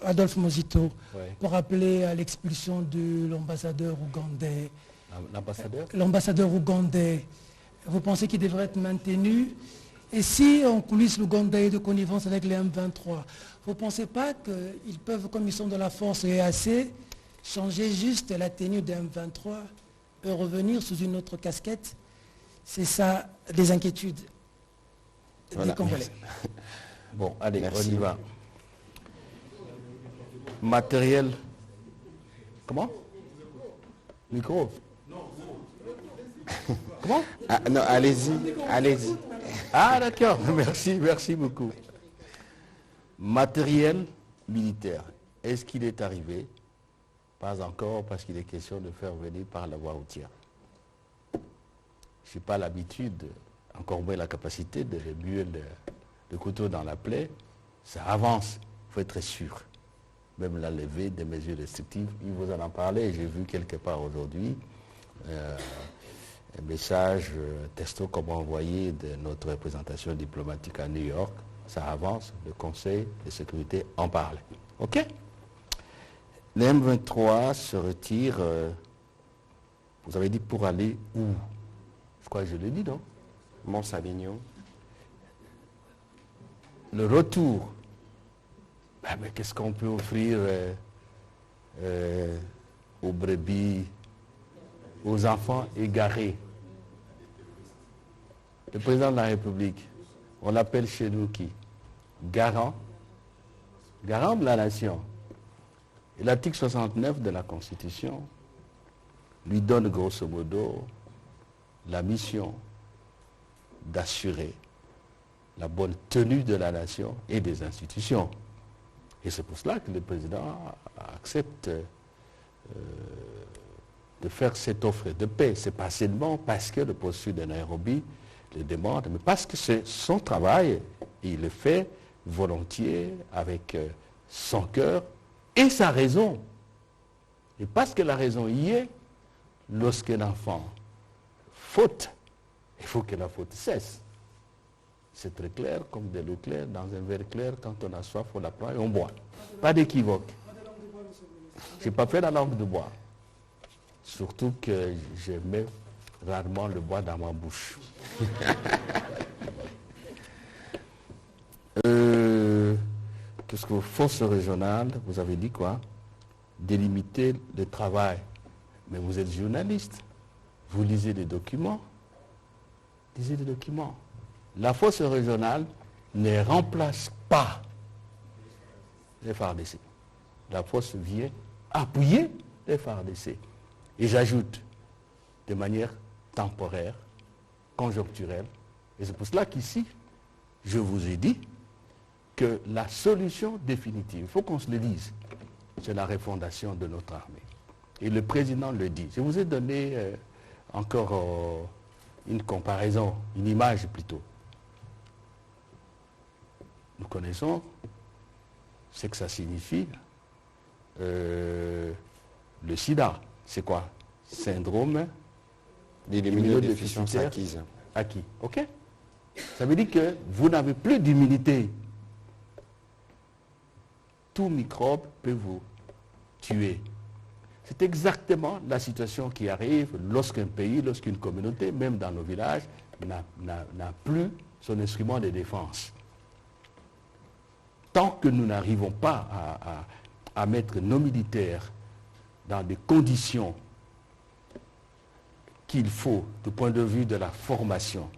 Adolphe Mozito, pour appeler à l'expulsion de l'ambassadeur ougandais. L'ambassadeur ougandais. Vous pensez qu'il devrait être maintenu? Et si en coulisses l'Ouganda est de connivence avec les M23, vous ne pensez pas qu'ils peuvent, comme ils sont de la force EAC, changer juste la tenue des M23 et revenir sous une autre casquette? C'est ça, des inquiétudes des Congolais. Bon, allez, Merci. on y va. Matériel. Comment? Micro. Comment? Ah, non, allez-y, allez-y. Ah d'accord, merci beaucoup. Matériel militaire, est-ce qu'il est arrivé? Pas encore, parce qu'il est question de faire venir par la voie routière. Je n'ai pas l'habitude, encore moins la capacité de remuer le couteau dans la plaie. Ça avance, il faut être sûr. Même la levée des mesures restrictives, il vous en a parlé, j'ai vu quelque part aujourd'hui un message texto comme envoyé de notre représentation diplomatique à New York. Ça avance, le Conseil de sécurité en parle. OK? Les M23 se retirent, vous avez dit pour aller où? Je crois que je l'ai dit, non? Mont-Salignon. Le retour, mais qu'est-ce qu'on peut offrir aux brebis, aux enfants égarés? Le président de la République, on l'appelle chez nous qui? Garant de la nation. Et l'article 69 de la Constitution lui donne grosso modo la mission d'assurer la bonne tenue de la nation et des institutions. Et c'est pour cela que le président accepte de faire cette offre de paix. Ce n'est pas seulement parce que le poste de Nairobi le demande, mais parce que c'est son travail et il le fait volontiers avec son cœur et sa raison. Et parce que la raison y est, lorsqu'un enfant faute, il faut que la faute cesse. C'est très clair, comme de l'eau claire, dans un verre clair, quand on a soif, on la prend et on boit. Pas d'équivoque. Je n'ai pas fait la langue de bois. Surtout que je mets rarement le bois dans ma bouche. Qu'est-ce que force régionale, vous avez dit quoi? Délimiter le travail. Mais vous êtes journaliste. Vous lisez des documents. Lisez des documents. La force régionale ne remplace pas les FARDC. La force vient appuyer les FARDC. Et j'ajoute, de manière temporaire, conjoncturelle. Et c'est pour cela qu'ici, je vous ai dit que la solution définitive, il faut qu'on se le dise, c'est la refondation de notre armée. Et le président le dit. Je vous ai donné encore une comparaison, une image plutôt. Nous connaissons ce que ça signifie. Le sida, c'est quoi? Syndrome D'immunodéficience acquise. Acquis. OK? Ça veut dire que vous n'avez plus d'immunité. Tout microbe peut vous tuer. C'est exactement la situation qui arrive lorsqu'un pays, lorsqu'une communauté, même dans nos villages, n'a plus son instrument de défense. Tant que nous n'arrivons pas à mettre nos militaires dans des conditions qu'il faut du point de vue de la formation,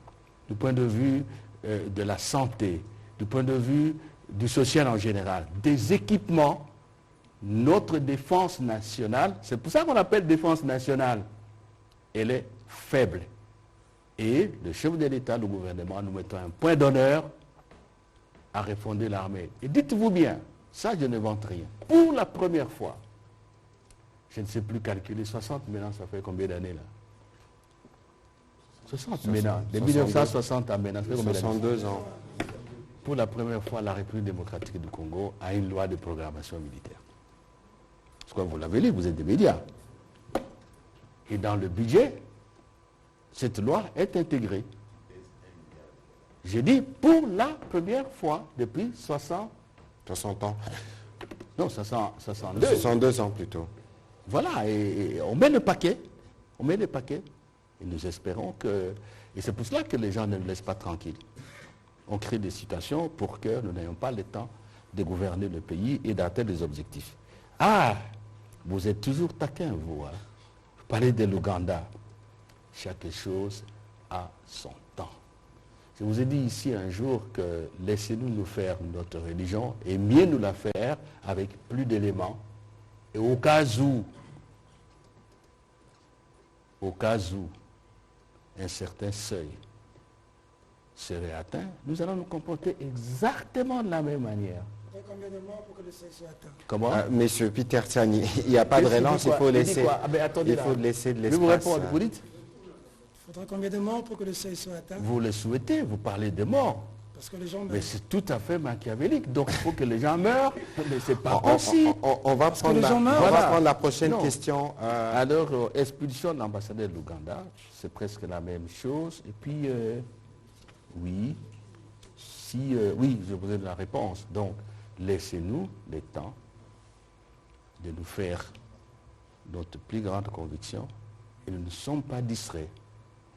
du point de vue de la santé, du point de vue du social en général, des équipements, notre défense nationale, c'est pour ça qu'on l'appelle défense nationale, elle est faible. Et le chef de l'État, le gouvernement, nous mettons un point d'honneur à refonder l'armée. Et dites-vous bien, ça je ne vante rien. Pour la première fois, je ne sais plus calculer, 60 maintenant, ça fait combien d'années là? 60 maintenant, de 1960 à maintenant, ça fait combien d'années? 62 ans. Pour la première fois, la République démocratique du Congo a une loi de programmation militaire. Parce que vous l'avez lu, vous êtes des médias. Et dans le budget, cette loi est intégrée. J'ai dit pour la première fois depuis 60 ans. Non, 62. 62 ans plutôt. Voilà, et on met le paquet. On met le paquet. Et nous espérons que... Et c'est pour cela que les gens ne nous laissent pas tranquilles. On crée des situations pour que nous n'ayons pas le temps de gouverner le pays et d'atteindre les objectifs. Ah, vous êtes toujours taquin, vous. Hein? Vous parlez de l'Ouganda. Chaque chose a son temps. Je vous ai dit ici un jour que laissez-nous nous faire notre religion et mieux nous la faire avec plus d'éléments. Et au cas où un certain seuil serait atteint, nous allons nous comporter exactement de la même manière. Combien de morts pour que le seuil soit atteint? Comment? Monsieur Peter Tiani, il n'y a pas de relance, il faut laisser. Il faut laisser de l'espace. l'espace. Je vous répondre, vous dites? Il faudra combien de morts pour que le seuil soit atteint? Vous le souhaitez, vous parlez de mort. Parce que les gens meurent. Mais c'est tout à fait machiavélique. Donc il faut que les gens meurent. Mais c'est pas possible. On va prendre la prochaine question. Alors, expulsion de l'ambassadeur de l'Ouganda, c'est presque la même chose. Et puis, oui, oui, je vous ai la réponse. Donc, laissez-nous le temps de nous faire notre plus grande conviction. Et nous ne sommes pas distraits.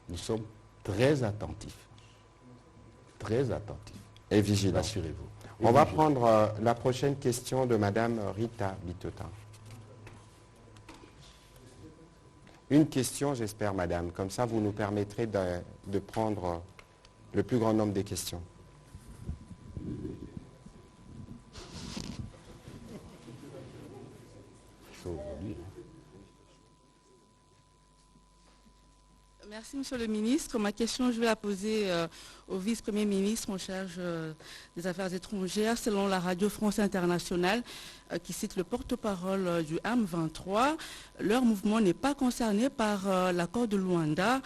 Nous sommes très attentifs. Très attentifs. Et vigilants. Rassurez-vous. On va prendre la prochaine question de Madame Rita Bitota. Une question, j'espère, Madame. Comme ça, vous nous permettrez de prendre le plus grand nombre des questions. Merci, Monsieur le Ministre. Ma question, je vais la poser au vice-premier ministre en charge des Affaires étrangères. Selon la radio France Internationale, qui cite le porte-parole du AM23, leur mouvement n'est pas concerné par l'accord de Luanda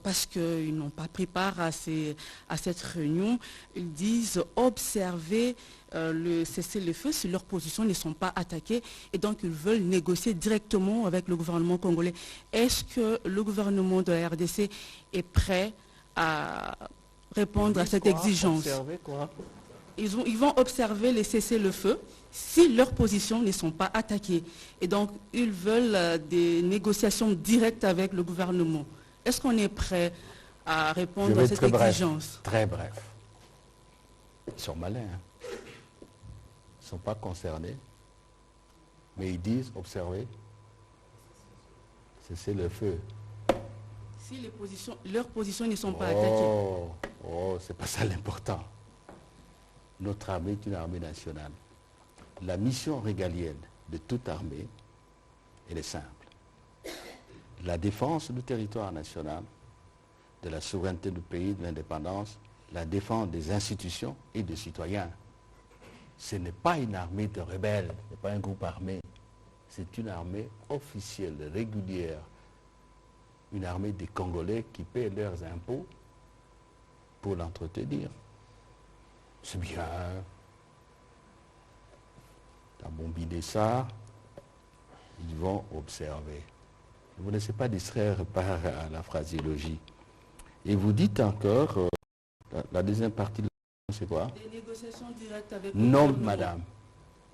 parce qu'ils n'ont pas pris part à cette réunion. Ils disent observer le cessez-le-feu si leurs positions ne sont pas attaquées et donc ils veulent négocier directement avec le gouvernement congolais. Est-ce que le gouvernement de la RDC est prêt à répondre à cette exigence? Ils vont observer les cessez-le-feu si leurs positions ne sont pas attaquées. Et donc ils veulent des négociations directes avec le gouvernement. Est-ce qu'on est prêt à répondre à cette exigence? Très bref. Ils sont malins. Hein? Ils ne sont pas concernés. Mais ils disent, observez, cessez le feu. Si leurs positions ne sont pas attaquées. Oh, c'est pas ça l'important. Notre armée est une armée nationale. La mission régalienne de toute armée, elle est simple. La défense du territoire national, de la souveraineté du pays, de l'indépendance, la défense des institutions et des citoyens. Ce n'est pas une armée de rebelles, ce n'est pas un groupe armé. C'est une armée officielle, régulière, une armée des Congolais qui paient leurs impôts pour l'entretenir. C'est bien. Dans Bombay ça, ils vont observer. Ne vous laissez pas distraire par la phraséologie. Et vous dites encore, la deuxième partie de la c'est quoi? Des négociations directes avec Non, le gouvernement. madame.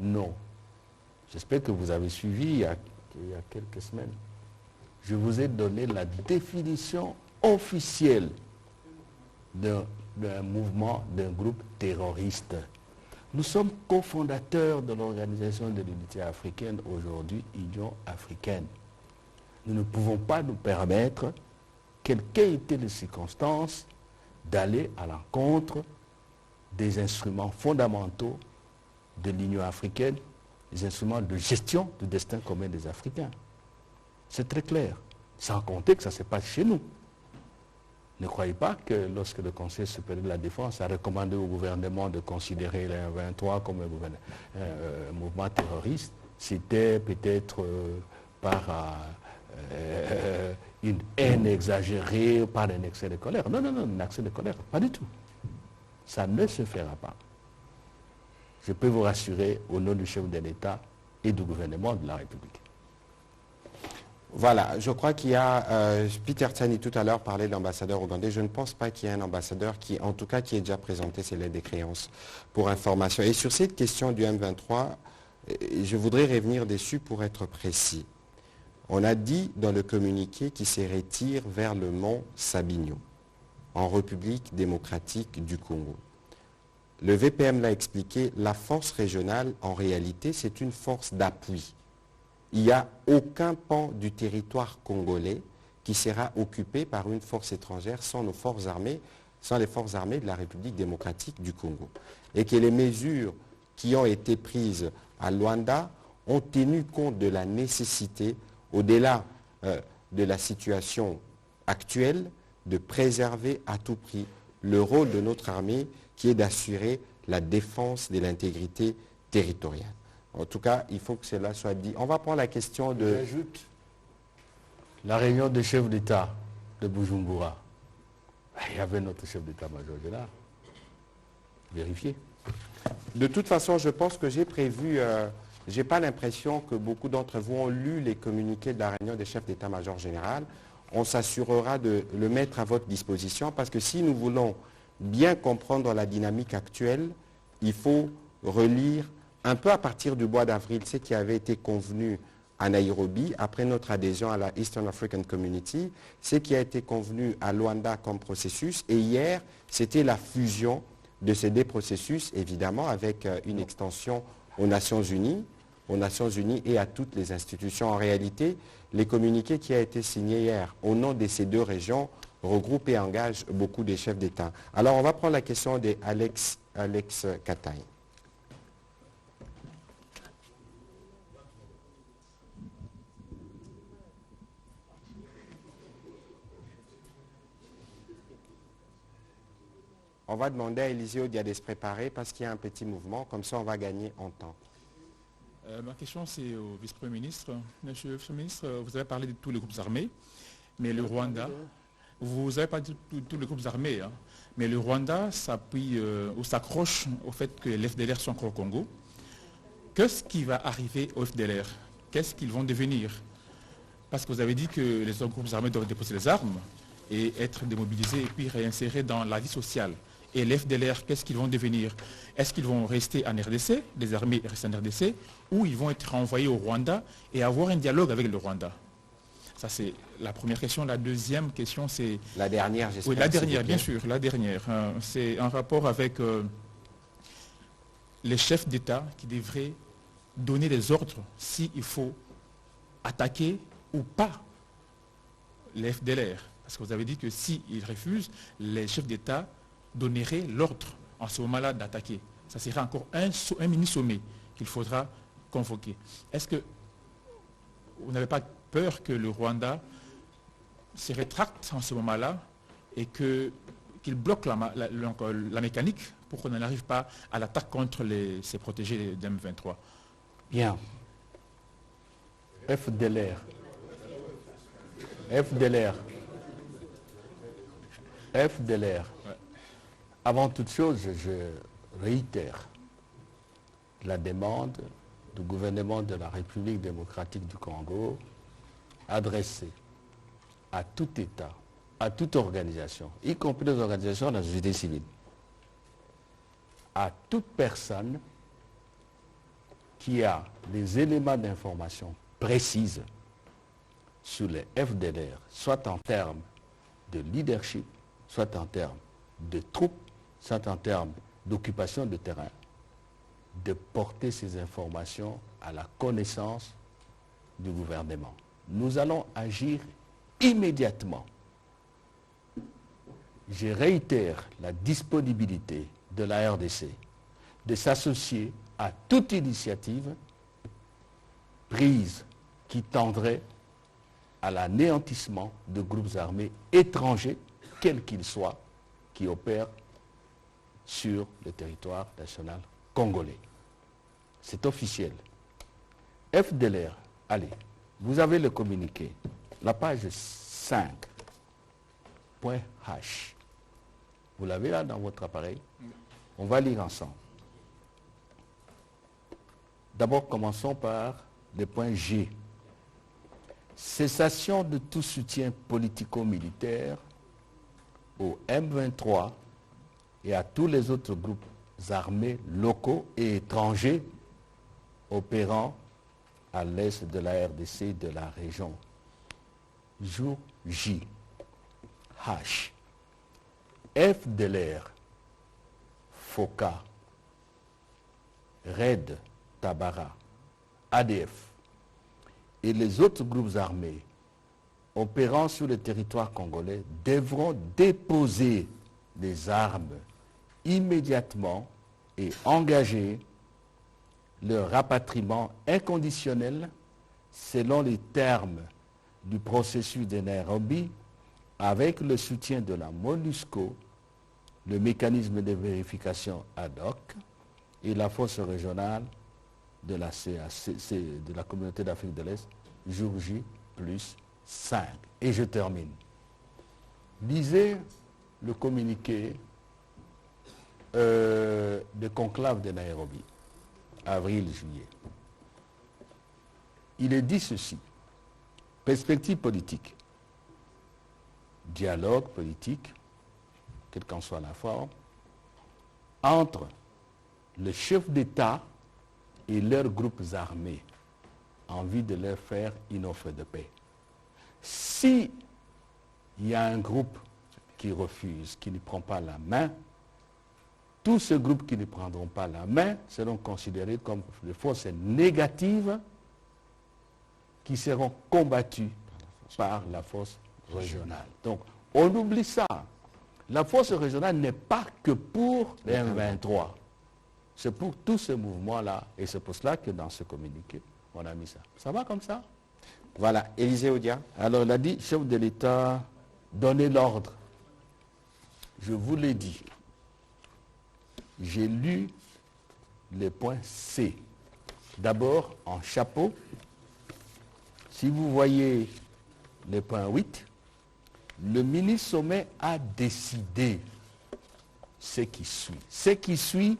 Non. J'espère que vous avez suivi il y a quelques semaines. Je vous ai donné la définition officielle d'un mouvement, d'un groupe terroriste. Nous sommes cofondateurs de l'Organisation de l'Unité africaine, aujourd'hui Union africaine. Nous ne pouvons pas nous permettre, quelles qu'aient été les circonstances, d'aller à l'encontre des instruments fondamentaux de l'Union africaine, des instruments de gestion du destin commun des Africains. C'est très clair, sans compter que ça se passe chez nous. Ne croyez pas que lorsque le Conseil supérieur de la défense a recommandé au gouvernement de considérer le 23 comme un mouvement terroriste, c'était peut-être par une haine exagérée, par un excès de colère. Non, non, non, un excès de colère, pas du tout. Ça ne se fera pas. Je peux vous rassurer au nom du chef de l'État et du gouvernement de la République. Voilà, je crois qu'il y a, Peter Tsani tout à l'heure parlait de l'ambassadeur ougandais. Je ne pense pas qu'il y ait un ambassadeur qui, en tout cas, qui ait déjà présenté ses lettres de créance pour information. Et sur cette question du M23, je voudrais revenir dessus pour être précis. On a dit dans le communiqué qu'il se retire vers le mont Sabinyo, en République démocratique du Congo. Le VPM l'a expliqué, la force régionale, en réalité, c'est une force d'appui. Il n'y a aucun pan du territoire congolais qui sera occupé par une force étrangère sans nos forces armées, sans les forces armées de la République démocratique du Congo. Et que les mesures qui ont été prises à Luanda ont tenu compte de la nécessité, au-delà de la situation actuelle, de préserver à tout prix le rôle de notre armée qui est d'assurer la défense de l'intégrité territoriale. En tout cas, il faut que cela soit dit. On va prendre la question de... J'ajoute la réunion des chefs d'État de Bujumbura. Il y avait notre chef d'État-major de là. Vérifiez. De toute façon, je pense que j'ai prévu... je n'ai pas l'impression que beaucoup d'entre vous ont lu les communiqués de la réunion des chefs d'État-major général. On s'assurera de le mettre à votre disposition parce que si nous voulons bien comprendre la dynamique actuelle, il faut relire un peu à partir du mois d'avril, ce qui avait été convenu à Nairobi, après notre adhésion à la Eastern African Community, ce qui a été convenu à Luanda comme processus. Et hier, c'était la fusion de ces deux processus, évidemment, avec une extension aux Nations Unies et à toutes les institutions. En réalité, les communiqués qui ont été signés hier au nom de ces deux régions regroupent et engagent beaucoup de chefs d'État. Alors, on va prendre la question d'Alex Kataï. On va demander à Élisée Odia de se préparer parce qu'il y a un petit mouvement, comme ça on va gagner en temps. Ma question c'est au vice-premier ministre. Monsieur le vice-premier ministre, vous avez parlé de tous les groupes armés, mais le Rwanda, vous avez pas dit tous les groupes armés, hein, mais le Rwanda s'appuie ou s'accroche au fait que les FDLR sont encore au Congo. Qu'est-ce qui va arriver aux FDLR? Qu'est-ce qu'ils vont devenir? Parce que vous avez dit que les autres groupes armés doivent déposer les armes et être démobilisés et puis réinsérés dans la vie sociale. Et les FDLR, qu'est-ce qu'ils vont devenir? Est-ce qu'ils vont rester en RDC, les armées restent en RDC, ou ils vont être envoyés au Rwanda et avoir un dialogue avec le Rwanda? Ça, c'est la première question. La deuxième question, c'est... La dernière, j'espère. Oui, la dernière, bien sûr, la dernière. C'est en rapport avec les chefs d'État qui devraient donner des ordres s'il faut attaquer ou pas les FDLR. Parce que vous avez dit que s'ils refusent, les chefs d'État donneraient l'ordre en ce moment-là d'attaquer. Ça sera encore un mini-sommet qu'il faudra convoquer. Est-ce que vous n'avez pas peur que le Rwanda se rétracte en ce moment-là et qu'il bloque la mécanique pour qu'on n'arrive pas à l'attaque contre ces protégés d'M23. Bien. FDLR. Ouais. Avant toute chose, je réitère la demande du gouvernement de la République démocratique du Congo adressée à tout État, à toute organisation, y compris les organisations de la société civile, à toute personne qui a des éléments d'information précises sur les FDLR, soit en termes de leadership, soit en termes de troupes, soit en termes d'occupation de terrain, de porter ces informations à la connaissance du gouvernement. Nous allons agir immédiatement. Je réitère la disponibilité de la RDC de s'associer à toute initiative prise qui tendrait à l'anéantissement de groupes armés étrangers, quels qu'ils soient, qui opèrent sur le territoire national congolais. C'est officiel. FDLR, allez, vous avez le communiqué, la page 5.h. Vous l'avez là dans votre appareil? On va lire ensemble. D'abord, commençons par le point G. Cessation de tout soutien politico-militaire au M23 et à tous les autres groupes armés locaux et étrangers opérant à l'est de la RDC de la région. Jour J. H. FDLR, FOCA, RAID, Tabara, ADF et les autres groupes armés opérant sur le territoire congolais devront déposer des armes immédiatement et engager leur rapatriement inconditionnel selon les termes du processus de Nairobi avec le soutien de la MONUSCO, le mécanisme de vérification ad hoc et la force régionale de la CAC, de la communauté d'Afrique de l'Est, jour J plus 5. Et je termine. Lisez le communiqué de conclave de Nairobi, avril-juillet. Il est dit ceci: perspective politique, dialogue politique, quelle qu'en soit la forme, entre le chef d'État et leurs groupes armés en vue de leur faire une offre de paix. Si il y a un groupe qui refuse, qui ne prend pas la main, tous ces groupes qui ne prendront pas la main seront considérés comme des forces négatives qui seront combattues par la force régionale. Donc, on oublie ça. La force régionale n'est pas que pour les M23. C'est pour tous ces mouvements-là. Et c'est pour cela que dans ce communiqué, on a mis ça. Ça va comme ça? Voilà. Élisée Odia. Alors, il a dit, chef de l'État, donnez l'ordre. Je vous l'ai dit. J'ai lu le point C. D'abord, en chapeau, si vous voyez le point 8, le ministre Sommet a décidé ce qui suit. Ce qui suit,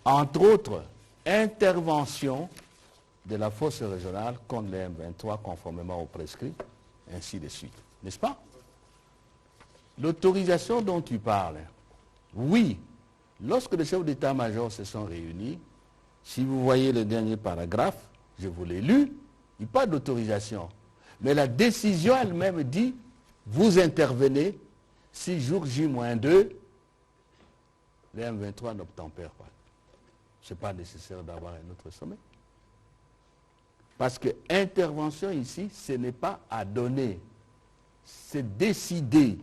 entre autres, intervention de la force régionale contre les M23 conformément au prescrit, ainsi de suite. N'est-ce pas? L'autorisation dont tu parles, oui, lorsque les chefs d'état-major se sont réunis, si vous voyez le dernier paragraphe, je vous l'ai lu, il n'y a pas d'autorisation. Mais la décision elle-même dit, vous intervenez, si jour J-2, les M23 n'obtempèrent pas. Ce n'est pas nécessaire d'avoir un autre sommet. Parce que intervention ici, ce n'est pas à donner, c'est décider.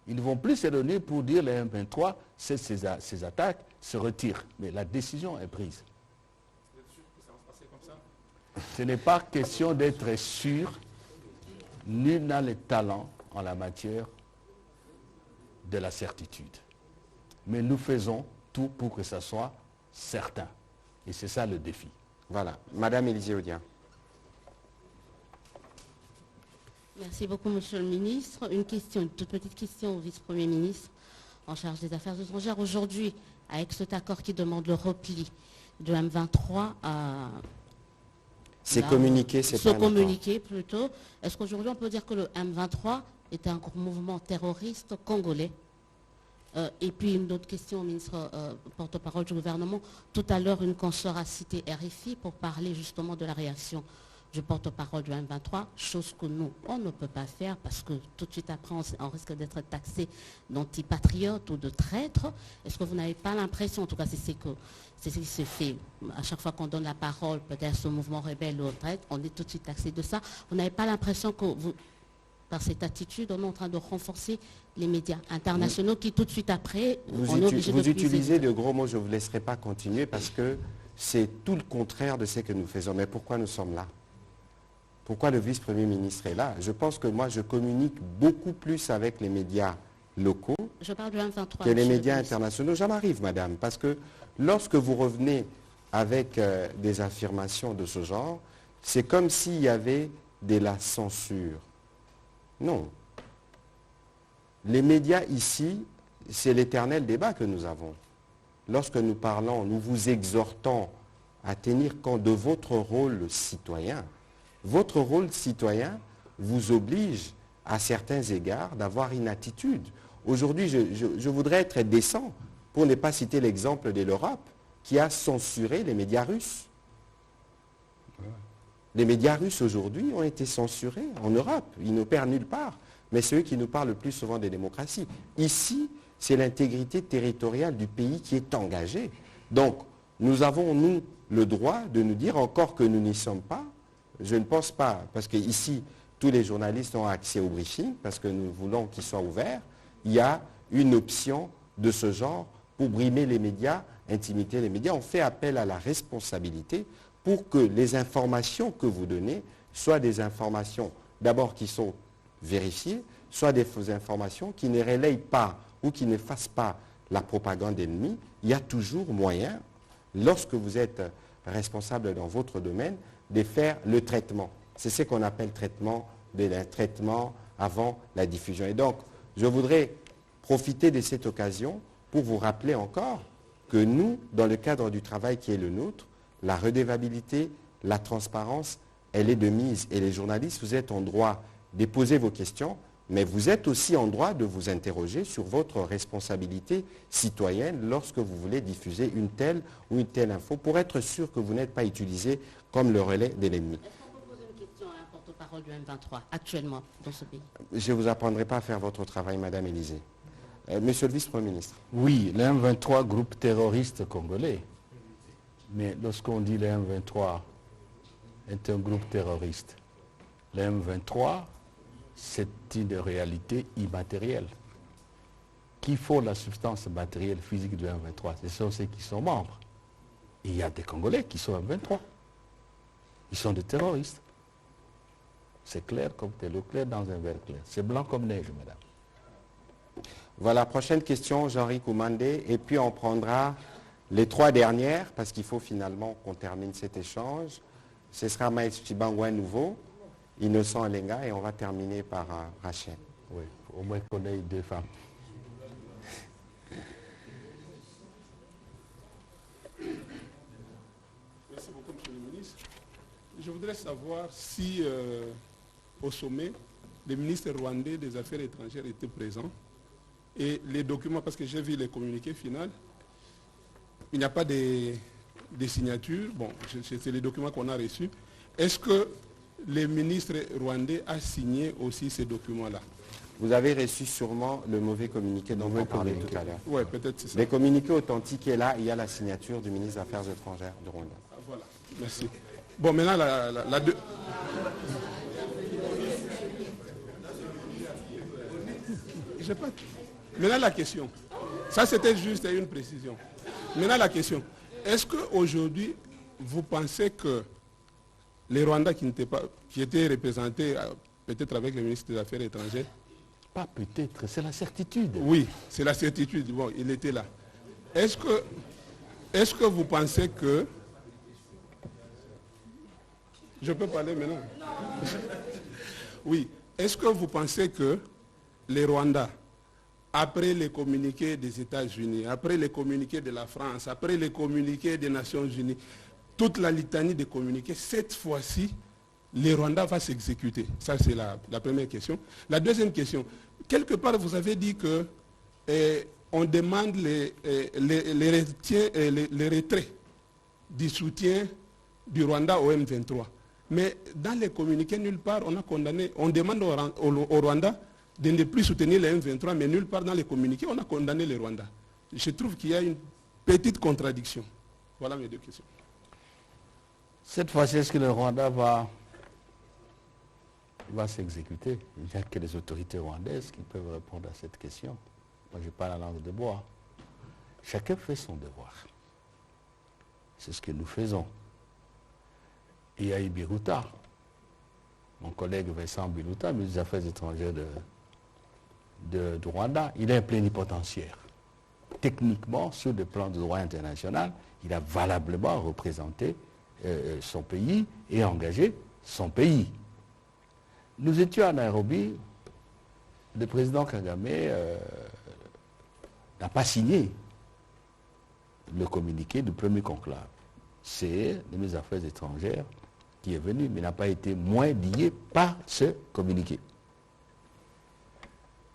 Ils ne vont plus se donner pour dire les M23, ces attaques se retirent. Mais la décision est prise. Vous êtes sûr que ça va se passer comme ça? Ce n'est pas question d'être sûr, nul n'a le talent en la matière de la certitude. Mais nous faisons tout pour que ça soit certain. Et c'est ça le défi. Voilà. Madame Élisée Odia. Merci beaucoup, Monsieur le Ministre. Une toute petite question au vice-premier ministre en charge des Affaires étrangères. Aujourd'hui, avec cet accord qui demande le repli de M23 à... C'est communiqué, c'est pas un accord. Communiqué plutôt. Est-ce qu'aujourd'hui on peut dire que le M23 est un mouvement terroriste congolais? Et puis une autre question au ministre porte-parole du gouvernement. Tout à l'heure, une consoeur a cité RFI pour parler justement de la réaction du porte-parole du M23, chose que nous, on ne peut pas faire parce que tout de suite après, on risque d'être taxé d'antipatriotes ou de traîtres. Est-ce que vous n'avez pas l'impression, en tout cas c'est ce qui se fait, à chaque fois qu'on donne la parole peut-être à ce mouvement rebelle ou aux traîtres, on est tout de suite taxé de ça. Vous n'avez pas l'impression que vous, par cette attitude, on est en train de renforcer les médias internationaux qui tout de suite après, on est obligé de Vous utilisez de gros mots, je ne vous laisserai pas continuer parce que c'est tout le contraire de ce que nous faisons. Mais pourquoi nous sommes là? Pourquoi le vice-premier ministre est là? Je pense que moi, je communique beaucoup plus avec les médias locaux que les médias internationaux. J'en arrive, madame, parce que lorsque vous revenez avec des affirmations de ce genre, c'est comme s'il y avait de la censure. Non. Les médias ici, c'est l'éternel débat que nous avons. Lorsque nous parlons, nous vous exhortons à tenir compte de votre rôle citoyen. Votre rôle citoyen vous oblige, à certains égards, d'avoir une attitude. Aujourd'hui, je voudrais être décent, pour ne pas citer l'exemple de l'Europe, qui a censuré les médias russes. Les médias russes aujourd'hui ont été censurés en Europe. Ils n'opèrent nulle part. Mais c'est eux qui nous parlent le plus souvent des démocraties. Ici, c'est l'intégrité territoriale du pays qui est engagée. Donc, nous avons, nous, le droit de nous dire, encore que nous n'y sommes pas, je ne pense pas, parce qu'ici, tous les journalistes ont accès au briefing, parce que nous voulons qu'ils soient ouverts, il y a une option de ce genre pour brimer les médias, intimider les médias. On fait appel à la responsabilité pour que les informations que vous donnez soient des informations, d'abord qui sont vérifiées, soit des informations qui ne relayent pas ou qui ne fassent pas la propagande ennemie. Il y a toujours moyen, lorsque vous êtes responsable dans votre domaine, de faire le traitement. C'est ce qu'on appelle traitement avant la diffusion. Et donc, je voudrais profiter de cette occasion pour vous rappeler encore que nous, dans le cadre du travail qui est le nôtre, la redevabilité, la transparence, elle est de mise. Et les journalistes, vous êtes en droit de poser vos questions, mais vous êtes aussi en droit de vous interroger sur votre responsabilité citoyenne lorsque vous voulez diffuser une telle ou une telle info pour être sûr que vous n'êtes pas utilisé comme le relais de l'ennemi. Est-ce qu'on peut poser une question à un porte-parole du M23 actuellement dans ce pays? Je ne vous apprendrai pas à faire votre travail, Madame Élisée. Monsieur le vice-premier ministre. Oui, le M23, groupe terroriste congolais. Mais lorsqu'on dit le M23 est un groupe terroriste, le M23, c'est une réalité immatérielle. Qui font la substance matérielle physique du M23? Ce sont ceux qui sont membres. Et il y a des Congolais qui sont M23. Ils sont des terroristes. C'est clair comme de l'eau claire dans un verre clair. C'est blanc comme neige, madame. Voilà, prochaine question, Jean-Ri Koumandé. Et puis on prendra les 3 dernières, parce qu'il faut finalement qu'on termine cet échange. Ce sera Maïs Chibangwa nouveau, Innocent Alenga, et on va terminer par Rachel. Oui, au moins qu'on ait 2 femmes. Merci beaucoup, Monsieur le ministre. Je voudrais savoir si, au sommet, le ministre rwandais des Affaires étrangères était présent. Et les documents, parce que j'ai vu les communiqués finaux, il n'y a pas de signatures. Bon, c'est les documents qu'on a reçus. Est-ce que le ministre rwandais a signé aussi ces documents-là? Vous avez reçu sûrement le mauvais communiqué dont on parlait tout à l'heure. Oui, peut-être c'est ça. Les communiqués authentiques est là, il y a la signature du ministre des Affaires étrangères du Rwanda. Ah, voilà, merci. Bon, maintenant, la deux... J'ai pas... Maintenant, la question. Ça, c'était juste une précision. Maintenant, la question. Est-ce qu'aujourd'hui, vous pensez que les Rwandais qui étaient représentés, peut-être avec le ministre des Affaires étrangères, Pas peut-être, c'est la certitude. Oui, c'est la certitude. Bon, il était là. Est-ce que vous pensez que... Je peux parler maintenant? Oui. Est-ce que vous pensez que les Rwandais, après les communiqués des États-Unis, après les communiqués de la France, après les communiqués des Nations Unies, toute la litanie des communiqués, cette fois-ci, les Rwandais vont s'exécuter? Ça, c'est la première question. La deuxième question, quelque part, vous avez dit que on demande les retraits du soutien du Rwanda au M23. Mais dans les communiqués, nulle part, on demande au Rwanda de ne plus soutenir les M23, mais nulle part dans les communiqués, on a condamné les Rwandais. Je trouve qu'il y a une petite contradiction. Voilà mes deux questions. Cette fois-ci, est-ce que le Rwanda va s'exécuter? Il n'y a que les autorités rwandaises qui peuvent répondre à cette question. Moi, je n'ai pas la langue de bois. Chacun fait son devoir. C'est ce que nous faisons. Et à Ibiruta, mon collègue Vincent Biruta, ministre des Affaires étrangères de Rwanda, il est un plénipotentiaire. Techniquement, sur le plan du droit international, il a valablement représenté son pays et engagé son pays. Nous étions à Nairobi, le président Kagame n'a pas signé le communiqué du premier conclave. C'est le ministre des Affaires étrangères qui est venu, mais n'a pas été moins lié par ce communiqué.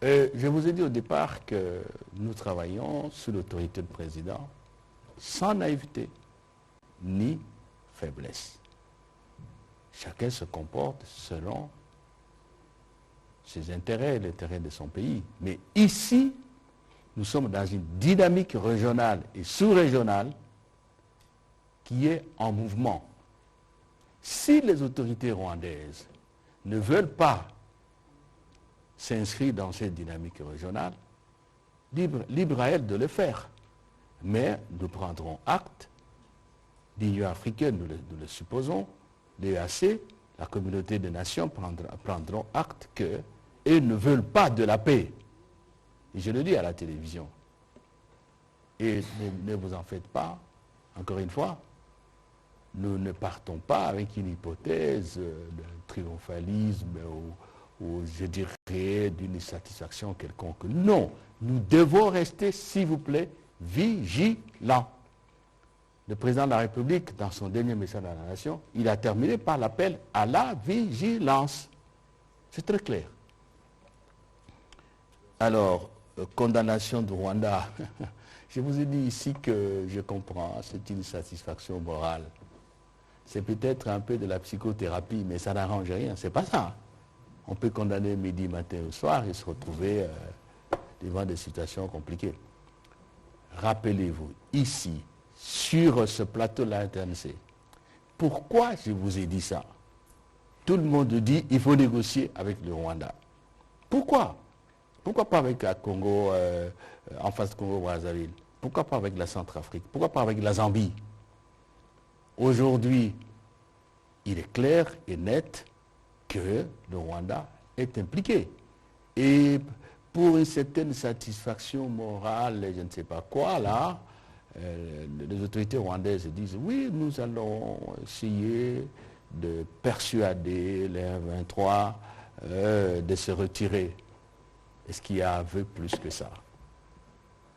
Je vous ai dit au départ que nous travaillons sous l'autorité du président sans naïveté ni faiblesse. Chacun se comporte selon ses intérêts et l'intérêt de son pays. Mais ici, nous sommes dans une dynamique régionale et sous-régionale qui est en mouvement. Si les autorités rwandaises ne veulent pas s'inscrire dans cette dynamique régionale, libre à elles de le faire. Mais nous prendrons acte, l'Union africaine, nous le supposons, l'EAC, la communauté des nations prendront acte qu'ils ne veulent pas de la paix. Et je le dis à la télévision. Et ne vous en faites pas, encore une fois, nous ne partons pas avec une hypothèse de triomphalisme ou je dirais d'une satisfaction quelconque. Non, nous devons rester, s'il vous plaît, vigilants. Le président de la République, dans son dernier message à la nation, il a terminé par l'appel à la vigilance. C'est très clair. Alors, condamnation du Rwanda. Je vous ai dit ici que je comprends, c'est une satisfaction morale. C'est peut-être un peu de la psychothérapie, mais ça n'arrange rien. C'est pas ça. On peut condamner midi, matin ou soir et se retrouver devant des situations compliquées. Rappelez-vous, ici, sur ce plateau-là RTNC, pourquoi je vous ai dit ça? Tout le monde dit qu'il faut négocier avec le Rwanda. Pourquoi? Pourquoi pas avec la Congo, en face de Congo-Brazzaville? Pourquoi pas avec la Centrafrique? Pourquoi pas avec la Zambie? Aujourd'hui, il est clair et net que le Rwanda est impliqué. Et pour une certaine satisfaction morale, je ne sais pas quoi, là, les autorités rwandaises disent oui, nous allons essayer de persuader les M23 de se retirer. Est-ce qu'il y a un vœu plus que ça?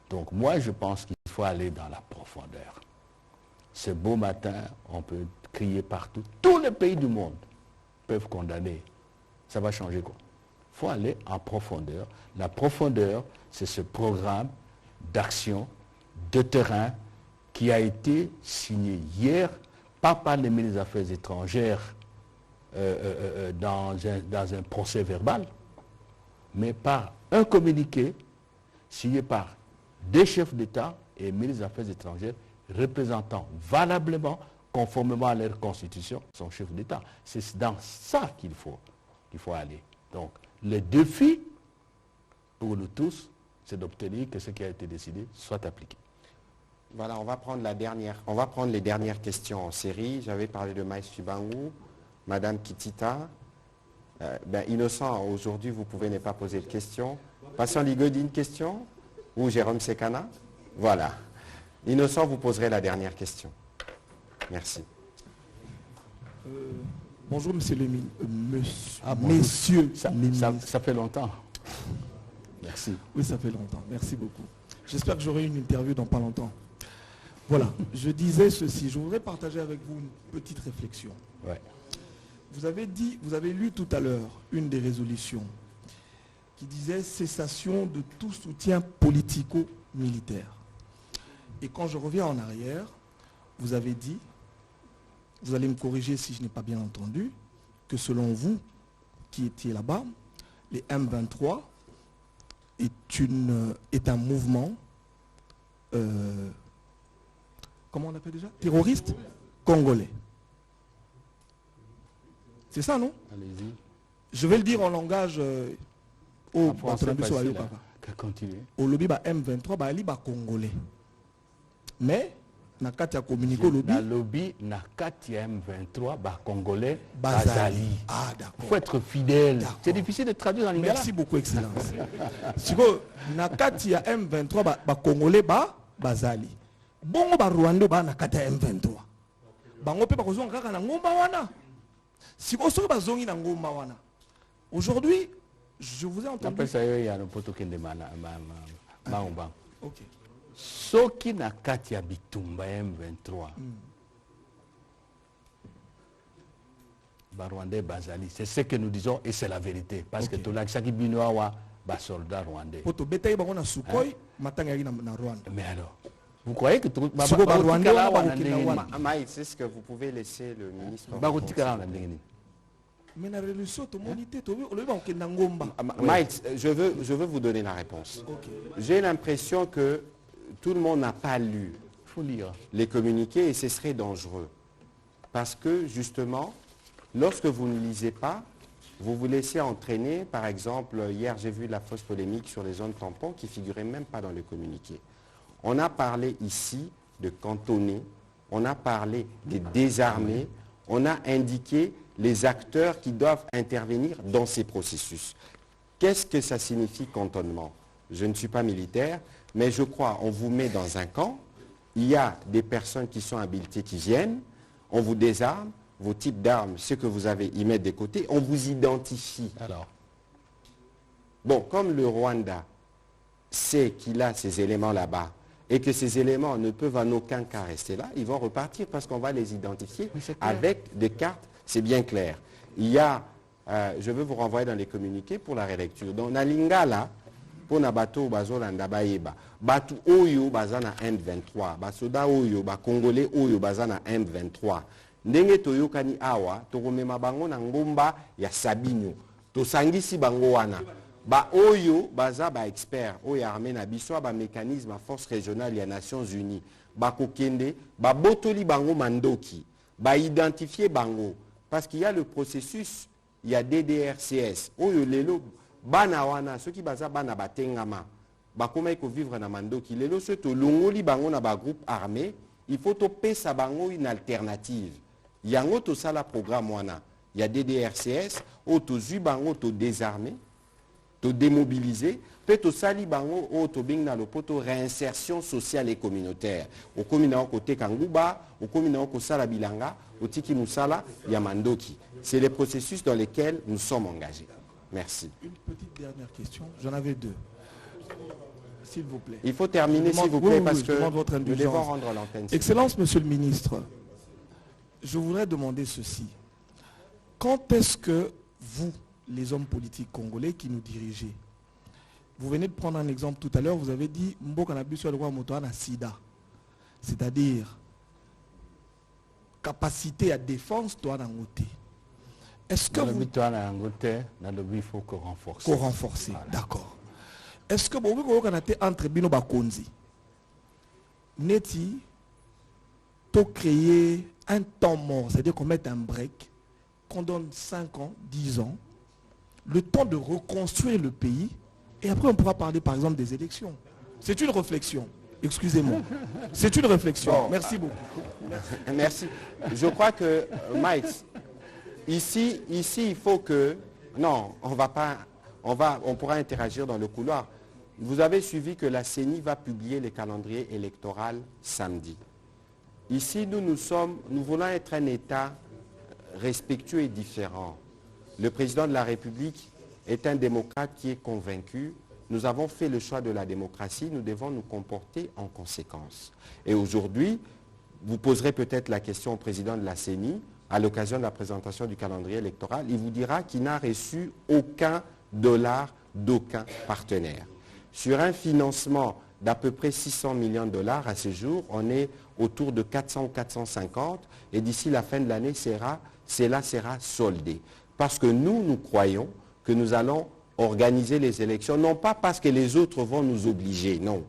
Donc moi, je pense qu'il faut aller dans la profondeur. Ce beau matin, on peut crier partout. Tous les pays du monde peuvent condamner. Ça va changer quoi? Il faut aller en profondeur. La profondeur, c'est ce programme d'action, de terrain, qui a été signé hier, pas par les ministres des Affaires étrangères dans un procès verbal, mais par un communiqué signé par des chefs d'État et ministres des Affaires étrangères représentant valablement, conformément à leur constitution, son chef d'État. C'est dans ça qu'il faut aller. Donc, le défi pour nous tous, c'est d'obtenir que ce qui a été décidé soit appliqué. Voilà, on va prendre les dernières questions en série. J'avais parlé de Maïs Tubangu, Madame Kitita, Innocent, aujourd'hui, vous pouvez ne pas poser de questions. Patient Ligodi, une question? Ou Jérôme Sekana? Voilà. Innocent, vous poserez la dernière question. Merci. Bonjour, monsieur le ministre. Messieurs, ça fait longtemps. Merci. Oui, ça fait longtemps. Merci beaucoup. J'espère que j'aurai une interview dans pas longtemps. Voilà, je disais ceci. Je voudrais partager avec vous une petite réflexion. Ouais. Vous avez lu tout à l'heure une des résolutions qui disait cessation de tout soutien politico-militaire. Et quand je reviens en arrière, vous avez dit, vous allez me corriger si je n'ai pas bien entendu, que selon vous, qui étiez là-bas, les M23 est un mouvement, comment on l'appelle déjà? Terroriste congolais. C'est ça, non? Allez-y. Je vais le dire en langage au continuer. Au lobby M23 ali congolais. Mais na kati ya communiqué au lobby. Na lobby na kati ya M23 congolais bazali. Ah d'accord. Il faut être fidèle. C'est difficile de traduire en lingala. Merci beaucoup, Excellence. Siko na kati ya M23 congolais bazali. Bongo Rwanda na kati ya M23. Bango pe bakozonga kaka na ngomba wana. Aujourd'hui, je vous ai entendu. Ok. Soki na kati ya bitumba M23. Rwandais bazali, c'est ce que nous disons et c'est la vérité parce que tout l'accent binoa soldat rwandais. Poto betayi bango na Sukhoi matanga na Rwanda. Mais alors vous croyez que tout c'est ce que vous pouvez laisser le ministre. Mike, je veux vous donner la réponse. J'ai l'impression que tout le monde n'a pas lu les communiqués et ce serait dangereux. Parce que justement, lorsque vous ne lisez pas, vous vous laissez entraîner. Par exemple, hier j'ai vu la fausse polémique sur les zones tampons qui ne figuraient même pas dans les communiqués. On a parlé ici de cantonner, on a parlé des désarmés, on a indiqué les acteurs qui doivent intervenir dans ces processus. Qu'est-ce que ça signifie cantonnement? Je ne suis pas militaire, mais je crois on vous met dans un camp, il y a des personnes qui sont habilitées qui viennent, on vous désarme, vos types d'armes, ce que vous avez, y mettre de côté, on vous identifie. Alors. Bon, comme le Rwanda sait qu'il a ces éléments là-bas, et que ces éléments ne peuvent en aucun cas rester là, ils vont repartir parce qu'on va les identifier avec des cartes, c'est bien clair. Il y a, je veux vous renvoyer dans les communiqués pour la relecture. Donc, na lingala, pour na bato bazolanda baeba, batu oyo bazana M23, basoda oyo, congolais oyo bazana M23. Ndenge toyokani awa, tokomema bango na ngomba ya Sabinyo, tosangisi bango wana. Oyo baza expert oyo armée na biso ba mécanisme à force régionale ya Nations Unies bakokende botoli bango mandoki identifier bango parce qu'il y a le processus, il y a DDRCS oyo lelo bana wana ceux qui baza bana batengama bakoma ko vivre na mandoki lelo ceux to longoli bango na groupe armé, il faut to pesa bango une alternative yango to sala programme wana il y a DDRCS o to zui bango to désarmer to démobiliser, peut-être sali bango au to bing na le poto réinsertion sociale et communautaire. Au communao côté Kanguba, au communao ko sala bilanga, au tiki musala yamandoki. C'est les processus dans lesquels nous sommes engagés. Merci. Une petite dernière question, j'en avais deux. S'il vous plaît. Il faut terminer s'il vous plaît parce que nous devons rendre l'antenne. Excellence, Monsieur le Ministre, je voudrais demander ceci. Quand est-ce que vous, les hommes politiques congolais qui nous dirigez, vous venez de prendre un exemple tout à l'heure, vous avez dit Mboka na biso alwa moto na sida, c'est-à-dire capacité à défense doit en côté. Est-ce que vous il faut qu'on renforce. Qu'on renforcer, voilà. D'accord. Est-ce que vous pouvez entre bino bakonzi neti to créer un temps mort, c'est-à-dire qu'on mette un break, qu'on donne 5 ans, 10 ans, le temps de reconstruire le pays, et après on pourra parler par exemple des élections. C'est une réflexion. Excusez-moi. C'est une réflexion. Bon, merci beaucoup. Merci. Je crois que, Mike, ici, il faut que Non, on va pas. On pourra interagir dans le couloir. Vous avez suivi que la CENI va publier les calendriers électoraux samedi. Ici, nous voulons être un État respectueux et différent. Le président de la République est un démocrate qui est convaincu. Nous avons fait le choix de la démocratie, nous devons nous comporter en conséquence. Et aujourd'hui, vous poserez peut-être la question au président de la CENI, à l'occasion de la présentation du calendrier électoral, il vous dira qu'il n'a reçu aucun dollar d'aucun partenaire. Sur un financement d'à peu près 600 millions de dollars à ce jour, on est autour de 400 ou 450 et d'ici la fin de l'année, cela sera soldé. Parce que nous croyons que nous allons organiser les élections, non pas parce que les autres vont nous obliger, non.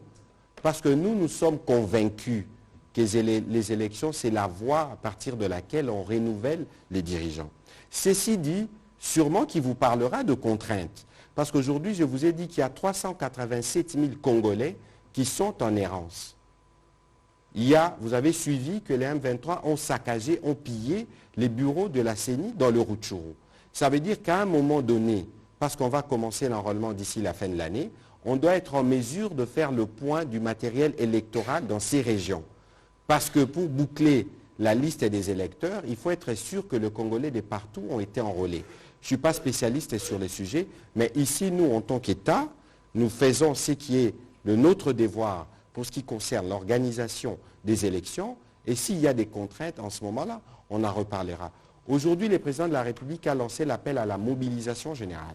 Parce que nous sommes convaincus que les élections, c'est la voie à partir de laquelle on renouvelle les dirigeants. Ceci dit, sûrement qu'il vous parlera de contraintes. Parce qu'aujourd'hui, je vous ai dit qu'il y a 387 000 Congolais qui sont en errance. Vous avez suivi que les M23 ont saccagé, ont pillé les bureaux de la CENI dans le Rutshuru. Ça veut dire qu'à un moment donné, parce qu'on va commencer l'enrôlement d'ici la fin de l'année, on doit être en mesure de faire le point du matériel électoral dans ces régions. Parce que pour boucler la liste des électeurs, il faut être sûr que les Congolais de partout ont été enrôlés. Je ne suis pas spécialiste sur le sujet, mais ici, nous, en tant qu'État, nous faisons ce qui est de notre devoir pour ce qui concerne l'organisation des élections. Et s'il y a des contraintes en ce moment-là, on en reparlera. Aujourd'hui, le président de la République a lancé l'appel à la mobilisation générale.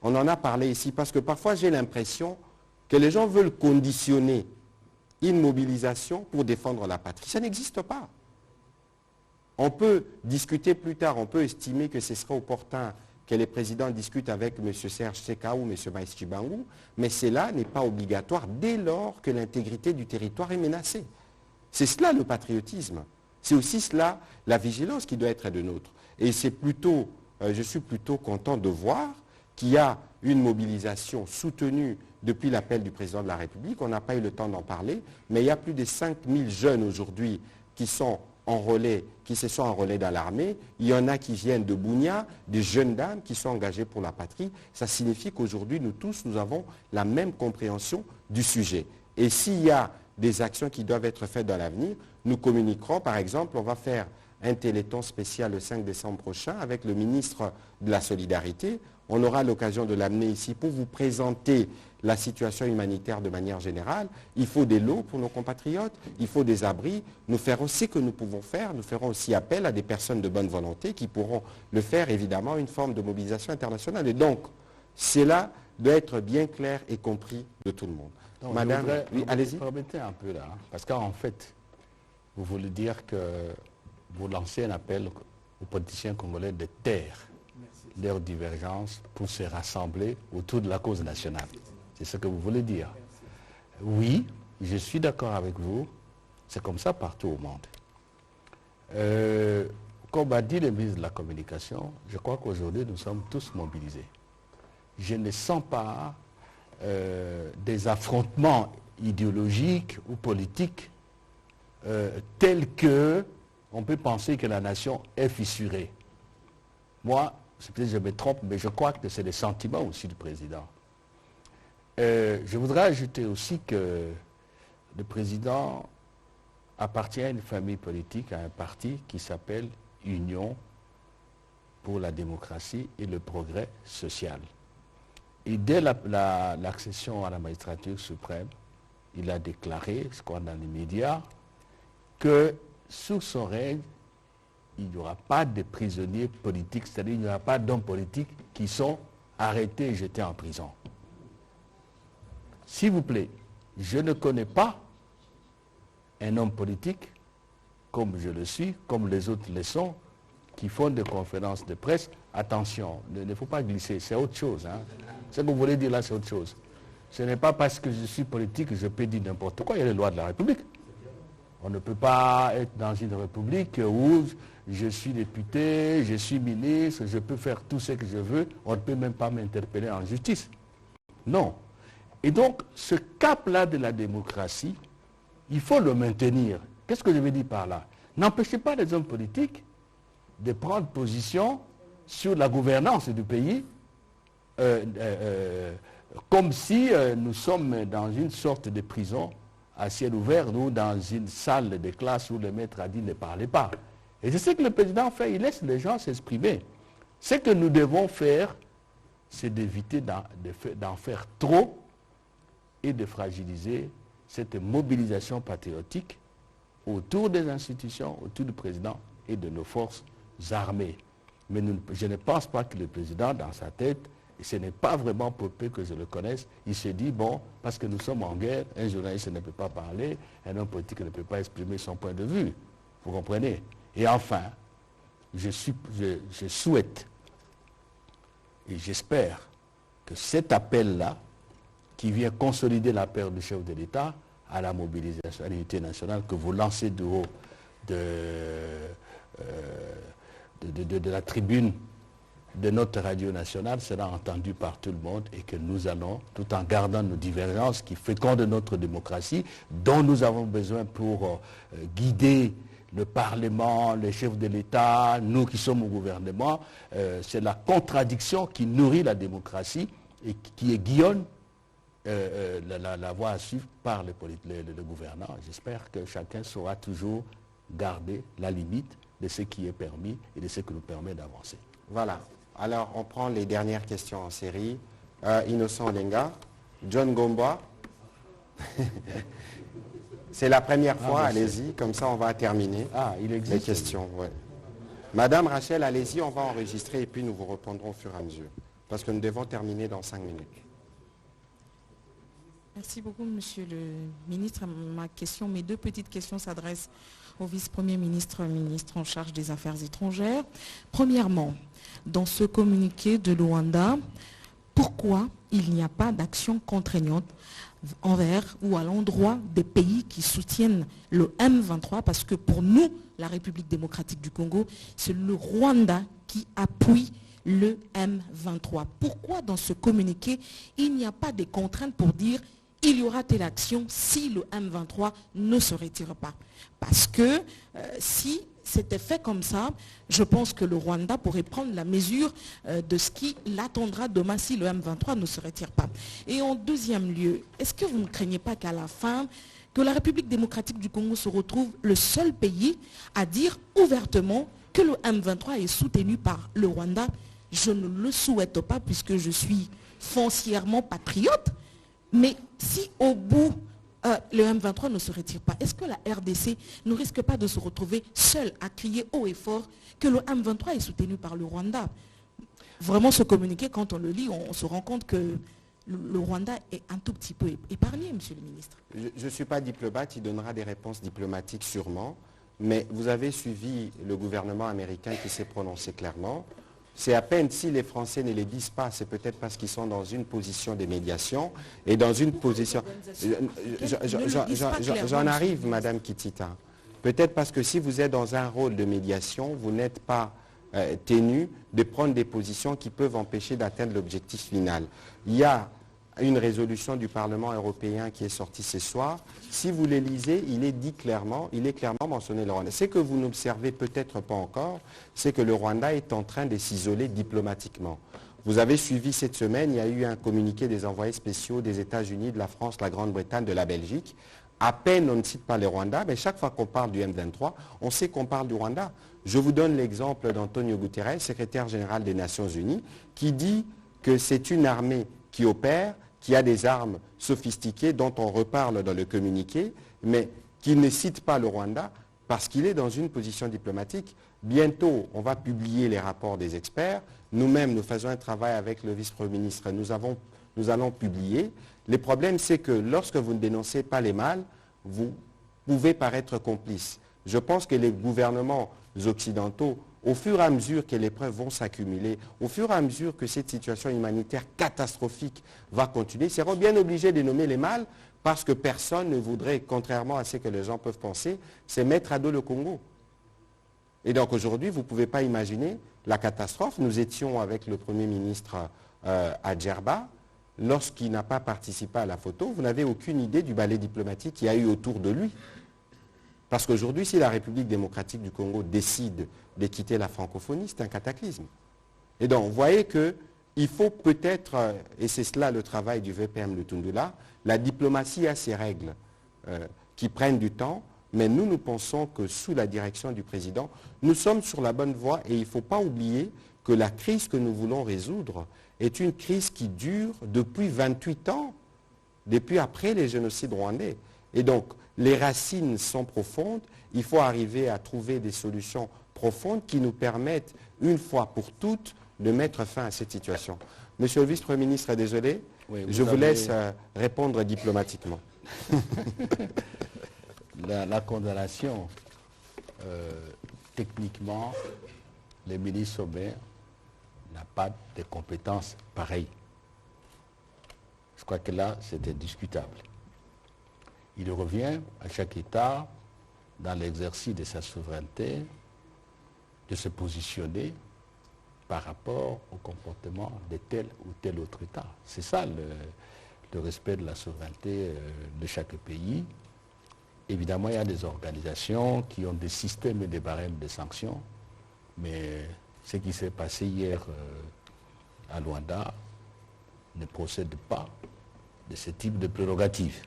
On en a parlé ici parce que parfois j'ai l'impression que les gens veulent conditionner une mobilisation pour défendre la patrie. Ça n'existe pas. On peut discuter plus tard, on peut estimer que ce serait opportun que les présidents discutent avec M. Serge Seka ou M. Maïs Tshibangou, mais cela n'est pas obligatoire dès lors que l'intégrité du territoire est menacée. C'est cela le patriotisme. C'est aussi cela la vigilance qui doit être de nôtre. Et c'est plutôt, je suis plutôt content de voir qu'il y a une mobilisation soutenue depuis l'appel du président de la République. On n'a pas eu le temps d'en parler, mais il y a plus de 5000 jeunes aujourd'hui qui sont enrôlés, qui se sont enrôlés dans l'armée. Il y en a qui viennent de Bunia, des jeunes dames qui sont engagées pour la patrie. Ça signifie qu'aujourd'hui, nous tous, nous avons la même compréhension du sujet. Et s'il y a des actions qui doivent être faites dans l'avenir, nous communiquerons. Par exemple, on va faire un téléthon spécial le 5 décembre prochain avec le ministre de la Solidarité. On aura l'occasion de l'amener ici pour vous présenter la situation humanitaire de manière générale. Il faut des lots pour nos compatriotes, il faut des abris. Nous ferons ce que nous pouvons faire. Nous ferons aussi appel à des personnes de bonne volonté qui pourront le faire, évidemment, une forme de mobilisation internationale. Et donc, cela doit être bien clair et compris de tout le monde. Donc, Madame, oui, allez-y. Permettez un peu là, parce qu'en fait, vous voulez dire que vous lancez un appel aux politiciens congolais de taire leurs divergences pour se rassembler autour de la cause nationale. C'est ce que vous voulez dire. Oui, je suis d'accord avec vous. C'est comme ça partout au monde. Comme a dit le ministre de la Communication, je crois qu'aujourd'hui, nous sommes tous mobilisés. Je ne sens pas des affrontements idéologiques ou politiques tels que on peut penser que la nation est fissurée. Moi, peut-être que je me trompe, mais je crois que c'est le sentiment aussi du président. Je voudrais ajouter aussi que le président appartient à une famille politique, à un parti qui s'appelle Union pour la démocratie et le progrès social. Et dès l'accession à la magistrature suprême, il a déclaré, je crois dans les médias, que sous son règne, il n'y aura pas de prisonniers politiques, c'est-à-dire il n'y aura pas d'hommes politiques qui sont arrêtés et jetés en prison. S'il vous plaît, je ne connais pas un homme politique, comme je le suis, comme les autres le sont, qui font des conférences de presse. Attention, il ne faut pas glisser, c'est autre chose. Hein. Ce que vous voulez dire là, c'est autre chose. Ce n'est pas parce que je suis politique que je peux dire n'importe quoi, il y a les lois de la République. On ne peut pas être dans une république où je suis député, je suis ministre, je peux faire tout ce que je veux, on ne peut même pas m'interpeller en justice. Non. Et donc, ce cap-là de la démocratie, il faut le maintenir. Qu'est-ce que je veux dire par là? N'empêchez pas les hommes politiques de prendre position sur la gouvernance du pays, comme si nous sommes dans une sorte de prison à ciel ouvert ou dans une salle de classe où le maître a dit ne parlez pas. Et c'est ce que le président fait, il laisse les gens s'exprimer. Ce que nous devons faire, c'est d'éviter d'en faire trop et de fragiliser cette mobilisation patriotique autour des institutions, autour du président et de nos forces armées. Mais je ne pense pas que le président, dans sa tête, et ce n'est pas vraiment pour peu que je le connaisse, il se dit, bon, parce que nous sommes en guerre, un journaliste ne peut pas parler, un homme politique ne peut pas exprimer son point de vue. Vous comprenez? Et enfin, je souhaite et j'espère que cet appel-là, qui vient consolider l'appel du chef de l'État à la mobilisation, à l'unité nationale, que vous lancez de haut de la tribune de notre radio nationale, sera entendu par tout le monde et que nous allons, tout en gardant nos divergences qui fécondent notre démocratie, dont nous avons besoin pour guider le Parlement, les chefs de l'État, nous qui sommes au gouvernement, c'est la contradiction qui nourrit la démocratie et qui aiguillonne la voie à suivre par le gouvernant. J'espère que chacun saura toujours garder la limite de ce qui est permis et de ce qui nous permet d'avancer. Voilà. Alors, on prend les dernières questions en série. Innocent Olenga, John Gomba. C'est la première fois, allez-y, comme ça on va terminer les questions. Ouais. Madame Rachel, allez-y, on va enregistrer et puis nous vous répondrons au fur et à mesure. Parce que nous devons terminer dans 5 minutes. Merci beaucoup, Monsieur le ministre. Mes deux petites questions s'adressent au vice-premier ministre, ministre en charge des Affaires étrangères. Premièrement, dans ce communiqué de Luanda, pourquoi il n'y a pas d'action contraignante envers ou à l'endroit des pays qui soutiennent le M23, parce que pour nous, la République démocratique du Congo, c'est le Rwanda qui appuie le M23. Pourquoi dans ce communiqué, il n'y a pas de contraintes pour dire il y aura telle action si le M23 ne se retire pas? Parce que si c'était fait comme ça, je pense que le Rwanda pourrait prendre la mesure de ce qui l'attendra demain si le M23 ne se retire pas. Et en deuxième lieu, est-ce que vous ne craignez pas qu'à la fin, que la République démocratique du Congo se retrouve le seul pays à dire ouvertement que le M23 est soutenu par le Rwanda? Je ne le souhaite pas puisque je suis foncièrement patriote, mais si au bout le M23 ne se retire pas, est-ce que la RDC ne risque pas de se retrouver seule à crier haut et fort que le M23 est soutenu par le Rwanda? Vraiment, ce communiqué, quand on le lit, on se rend compte que le Rwanda est un tout petit peu épargné, Monsieur le ministre. Je ne suis pas diplomate, il donnera des réponses diplomatiques sûrement, mais vous avez suivi le gouvernement américain qui s'est prononcé clairement. C'est à peine si les Français ne les disent pas, c'est peut-être parce qu'ils sont dans une position de médiation et dans une position... J'en arrive, Madame Kitita. Peut-être parce que si vous êtes dans un rôle de médiation, vous n'êtes pas tenu de prendre des positions qui peuvent empêcher d'atteindre l'objectif final. Il y a une résolution du Parlement européen qui est sortie ce soir. Si vous les lisez, il est clairement mentionné le Rwanda. Ce que vous n'observez peut-être pas encore, c'est que le Rwanda est en train de s'isoler diplomatiquement. Vous avez suivi cette semaine, il y a eu un communiqué des envoyés spéciaux des États-Unis, de la France, de la Grande-Bretagne, de la Belgique. À peine on ne cite pas le Rwanda, mais chaque fois qu'on parle du M23, on sait qu'on parle du Rwanda. Je vous donne l'exemple d'Antonio Guterres, secrétaire général des Nations Unies, qui dit que c'est une armée qui opère, qui a des armes sophistiquées dont on reparle dans le communiqué, mais qui ne cite pas le Rwanda parce qu'il est dans une position diplomatique. Bientôt, on va publier les rapports des experts. Nous-mêmes, nous faisons un travail avec le vice-premier ministre. Nous allons publier. Le problème, c'est que lorsque vous ne dénoncez pas les mal, vous pouvez paraître complice. Je pense que les gouvernements occidentaux, au fur et à mesure que les preuves vont s'accumuler, au fur et à mesure que cette situation humanitaire catastrophique va continuer, seront bien obligés de nommer les mal parce que personne ne voudrait, contrairement à ce que les gens peuvent penser, se mettre à dos le Congo. Et donc aujourd'hui, vous ne pouvez pas imaginer la catastrophe. Nous étions avec le Premier ministre à Djerba. Lorsqu'il n'a pas participé à la photo, vous n'avez aucune idée du ballet diplomatique qu'il y a eu autour de lui. Parce qu'aujourd'hui, si la République démocratique du Congo décide de quitter la francophonie, c'est un cataclysme. Et donc, vous voyez qu'il faut peut-être, et c'est cela le travail du VPM Lutundula, la diplomatie a ses règles qui prennent du temps, mais nous pensons que sous la direction du président, nous sommes sur la bonne voie et il ne faut pas oublier que la crise que nous voulons résoudre est une crise qui dure depuis 28 ans, depuis après les génocides rwandais. Et donc, les racines sont profondes, il faut arriver à trouver des solutions profondes qui nous permettent, une fois pour toutes, de mettre fin à cette situation. Monsieur le vice-premier ministre, désolé, oui, je vous laisse répondre diplomatiquement. La condamnation, techniquement, les ministres sommaires n'ont pas de compétences pareilles. Je crois que là, c'est indiscutable. Il revient à chaque État, dans l'exercice de sa souveraineté, de se positionner par rapport au comportement de tel ou tel autre État. C'est ça le respect de la souveraineté de chaque pays. Évidemment, il y a des organisations qui ont des systèmes et des barèmes de sanctions, mais ce qui s'est passé hier à Luanda ne procède pas de ce type de prérogatives.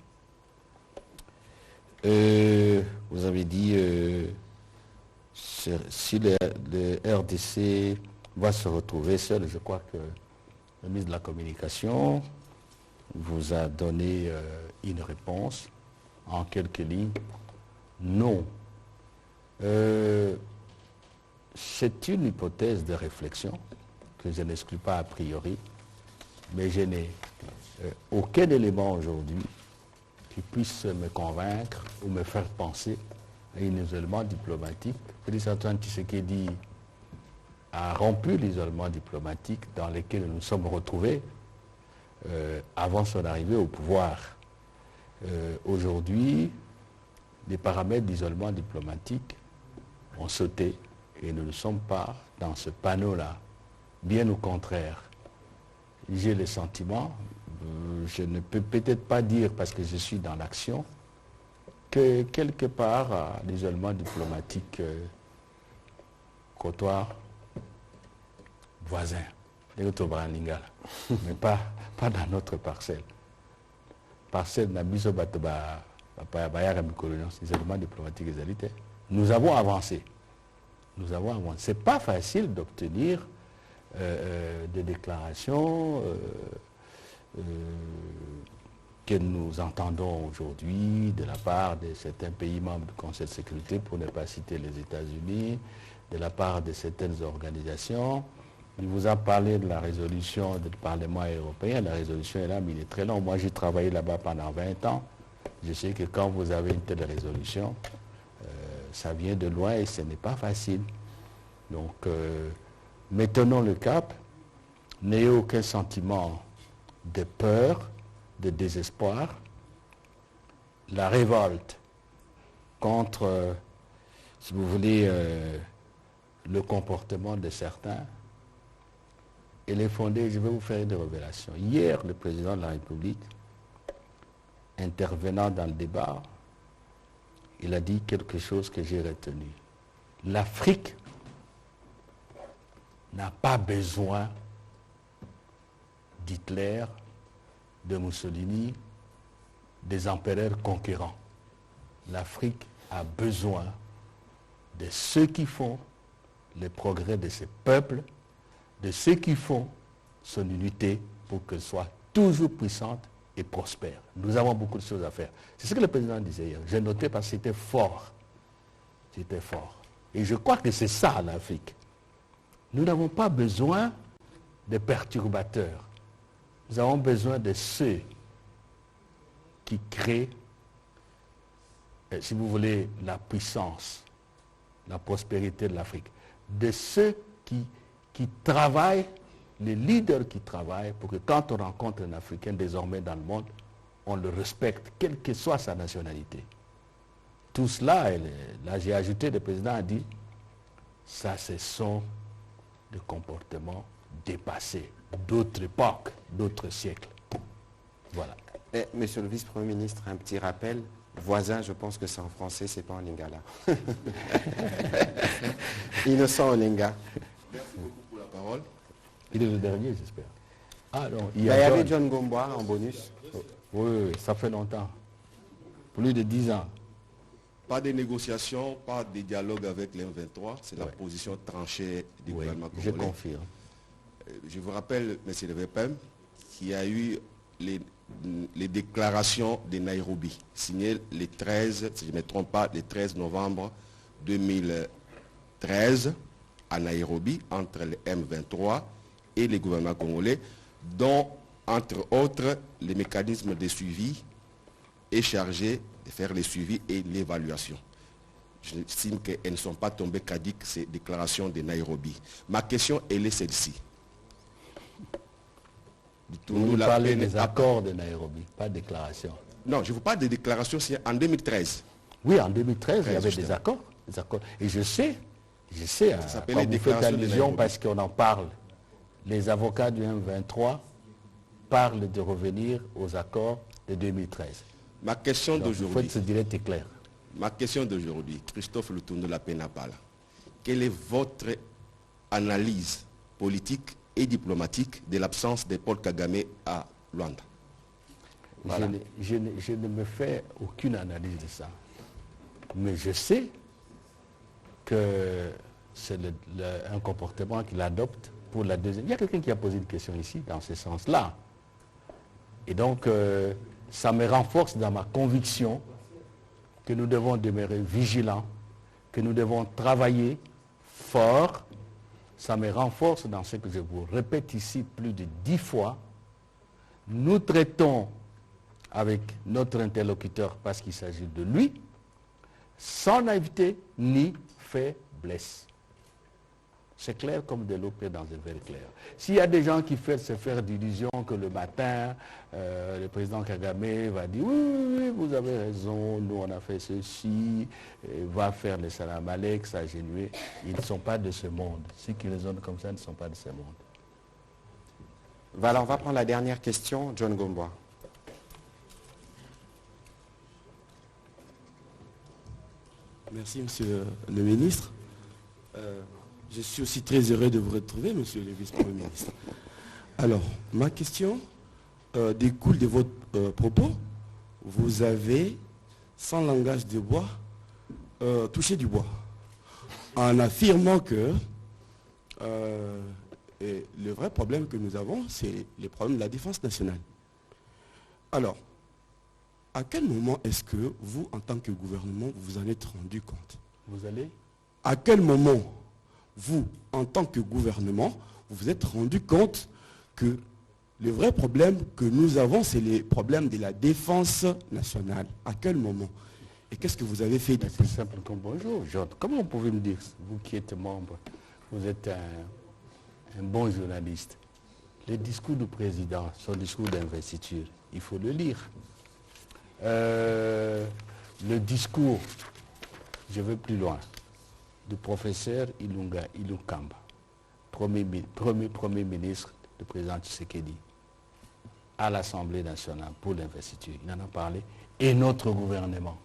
Vous avez dit si le RDC va se retrouver seul, je crois que le ministre de la Communication vous a donné une réponse en quelques lignes. Non. C'est une hypothèse de réflexion que je n'exclus pas a priori, mais je n'ai aucun élément aujourd'hui qui puisse me convaincre ou me faire penser à un isolement diplomatique. Félix Antoine Tshisekedi a rompu l'isolement diplomatique dans lequel nous nous sommes retrouvés avant son arrivée au pouvoir. Aujourd'hui, les paramètres d'isolement diplomatique ont sauté et nous ne sommes pas dans ce panneau-là. Bien au contraire, j'ai le sentiment, je ne peux peut-être pas dire parce que je suis dans l'action, que quelque part l'isolement diplomatique côtoie voisin, mais pas dans notre parcelle. Parcelle Nabiso Bataba, l'isolement diplomatique égalité. Nous avons avancé. Nous avons avancé. Ce n'est pas facile d'obtenir des déclarations que nous entendons aujourd'hui de la part de certains pays membres du Conseil de sécurité, pour ne pas citer les États-Unis, de la part de certaines organisations. Il vous a parlé de la résolution du Parlement européen. La résolution est là, mais il est très long. Moi, j'ai travaillé là-bas pendant 20 ans. Je sais que quand vous avez une telle résolution, ça vient de loin et ce n'est pas facile. Donc, maintenons le cap. N'ayez aucun sentiment de peur, de désespoir. La révolte contre, si vous voulez, le comportement de certains, elle est fondée. Je vais vous faire une révélation. Hier, le président de la République, intervenant dans le débat, il a dit quelque chose que j'ai retenu. L'Afrique n'a pas besoin d'Hitler, de Mussolini, des empereurs conquérants. L'Afrique a besoin de ceux qui font le progrès de ses peuples, de ceux qui font son unité pour qu'elle soit toujours puissante et prospère. Nous avons beaucoup de choses à faire. C'est ce que le président disait hier. J'ai noté parce que c'était fort. C'était fort. Et je crois que c'est ça l'Afrique. Nous n'avons pas besoin de perturbateurs. Nous avons besoin de ceux qui créent, si vous voulez, la puissance, la prospérité de l'Afrique. De ceux qui travaillent, les leaders qui travaillent pour que quand on rencontre un Africain désormais dans le monde, on le respecte, quelle que soit sa nationalité. Tout cela, là j'ai ajouté, le président a dit, ça ce sont des comportements dépassés, d'autres époques, d'autres siècles. Voilà. Monsieur le vice-premier ministre, un petit rappel. Voisin, je pense que c'est en français, c'est pas en lingala. Innocent en linga. Merci beaucoup pour la parole. Il est le dernier, j'espère. Ah non, Il y avait John Gomboa en bonus. Oui, ça fait longtemps. Plus de 10 ans. Pas de négociations, pas de dialogue avec les M23. C'est la position tranchée du gouvernement congolais. Je confirme. Je vous rappelle, M. Le VPM, qu'il y a eu les déclarations de Nairobi, signées le 13, si je ne me trompe pas, le 13 novembre 2013 à Nairobi, entre les M23 et les gouvernements congolais, dont, entre autres, les mécanismes de suivi est chargé de faire le suivi et l'évaluation. J'estime qu'elles ne sont pas tombées caduques, ces déclarations de Nairobi. Ma question, elle est celle-ci. Vous parlez des accords de Nairobi, pas de déclarations. Non, je vous parle des déclarations en 2013. Oui, en 2013, il y avait des accords. Et je sais, quand vous faites allusion parce qu'on en parle, les avocats du M23 parlent de revenir aux accords de 2013. Ma question d'aujourd'hui. Il faut se dire clair. Ma question d'aujourd'hui, Christophe Lutundo Lapena-Pala, quelle est votre analyse politique et diplomatique de l'absence de Paul Kagame à Luanda? Voilà. Je ne me fais aucune analyse de ça. Mais je sais que c'est un comportement qu'il adopte pour la deuxième. Il y a quelqu'un qui a posé une question ici, dans ce sens-là. Et donc, ça me renforce dans ma conviction que nous devons demeurer vigilants, que nous devons travailler fort. Ça me renforce dans ce que je vous répète ici plus de 10 fois. Nous traitons avec notre interlocuteur parce qu'il s'agit de lui, sans naïveté ni faiblesse. C'est clair comme de l'eau dans un verre clair. S'il y a des gens qui veulent se faire d'illusions que le matin, le président Kagame va dire oui, vous avez raison, nous on a fait ceci, va faire le salam alek, s'agenouiller, ils ne sont pas de ce monde. Ceux qui raisonnent comme ça ne sont pas de ce monde. Voilà, on va prendre la dernière question, John Gomboa. Merci, monsieur le ministre. Je suis aussi très heureux de vous retrouver, monsieur le vice-premier ministre. Alors, ma question découle de votre propos. Vous avez, sans langage de bois, touché du bois, en affirmant que le vrai problème que nous avons, c'est le problème de la défense nationale. Alors, à quel moment est-ce que vous, en tant que gouvernement, vous en êtes rendu compte? Vous allez? À quel moment, vous, en tant que gouvernement, vous vous êtes rendu compte que le vrai problème que nous avons, c'est les problèmes de la défense nationale? À quel moment? Et qu'est-ce que vous avez fait depuis? C'est simple comme bonjour, Jean. Comment vous pouvez me dire, vous qui êtes membre, vous êtes un bon journaliste. Le discours du président, son discours d'investiture, il faut le lire. Le discours, je vais plus loin, du professeur Ilukamba, premier ministre du président Tshisekedi, à l'Assemblée nationale pour l'investiture. Il en a parlé. Et notre gouvernement.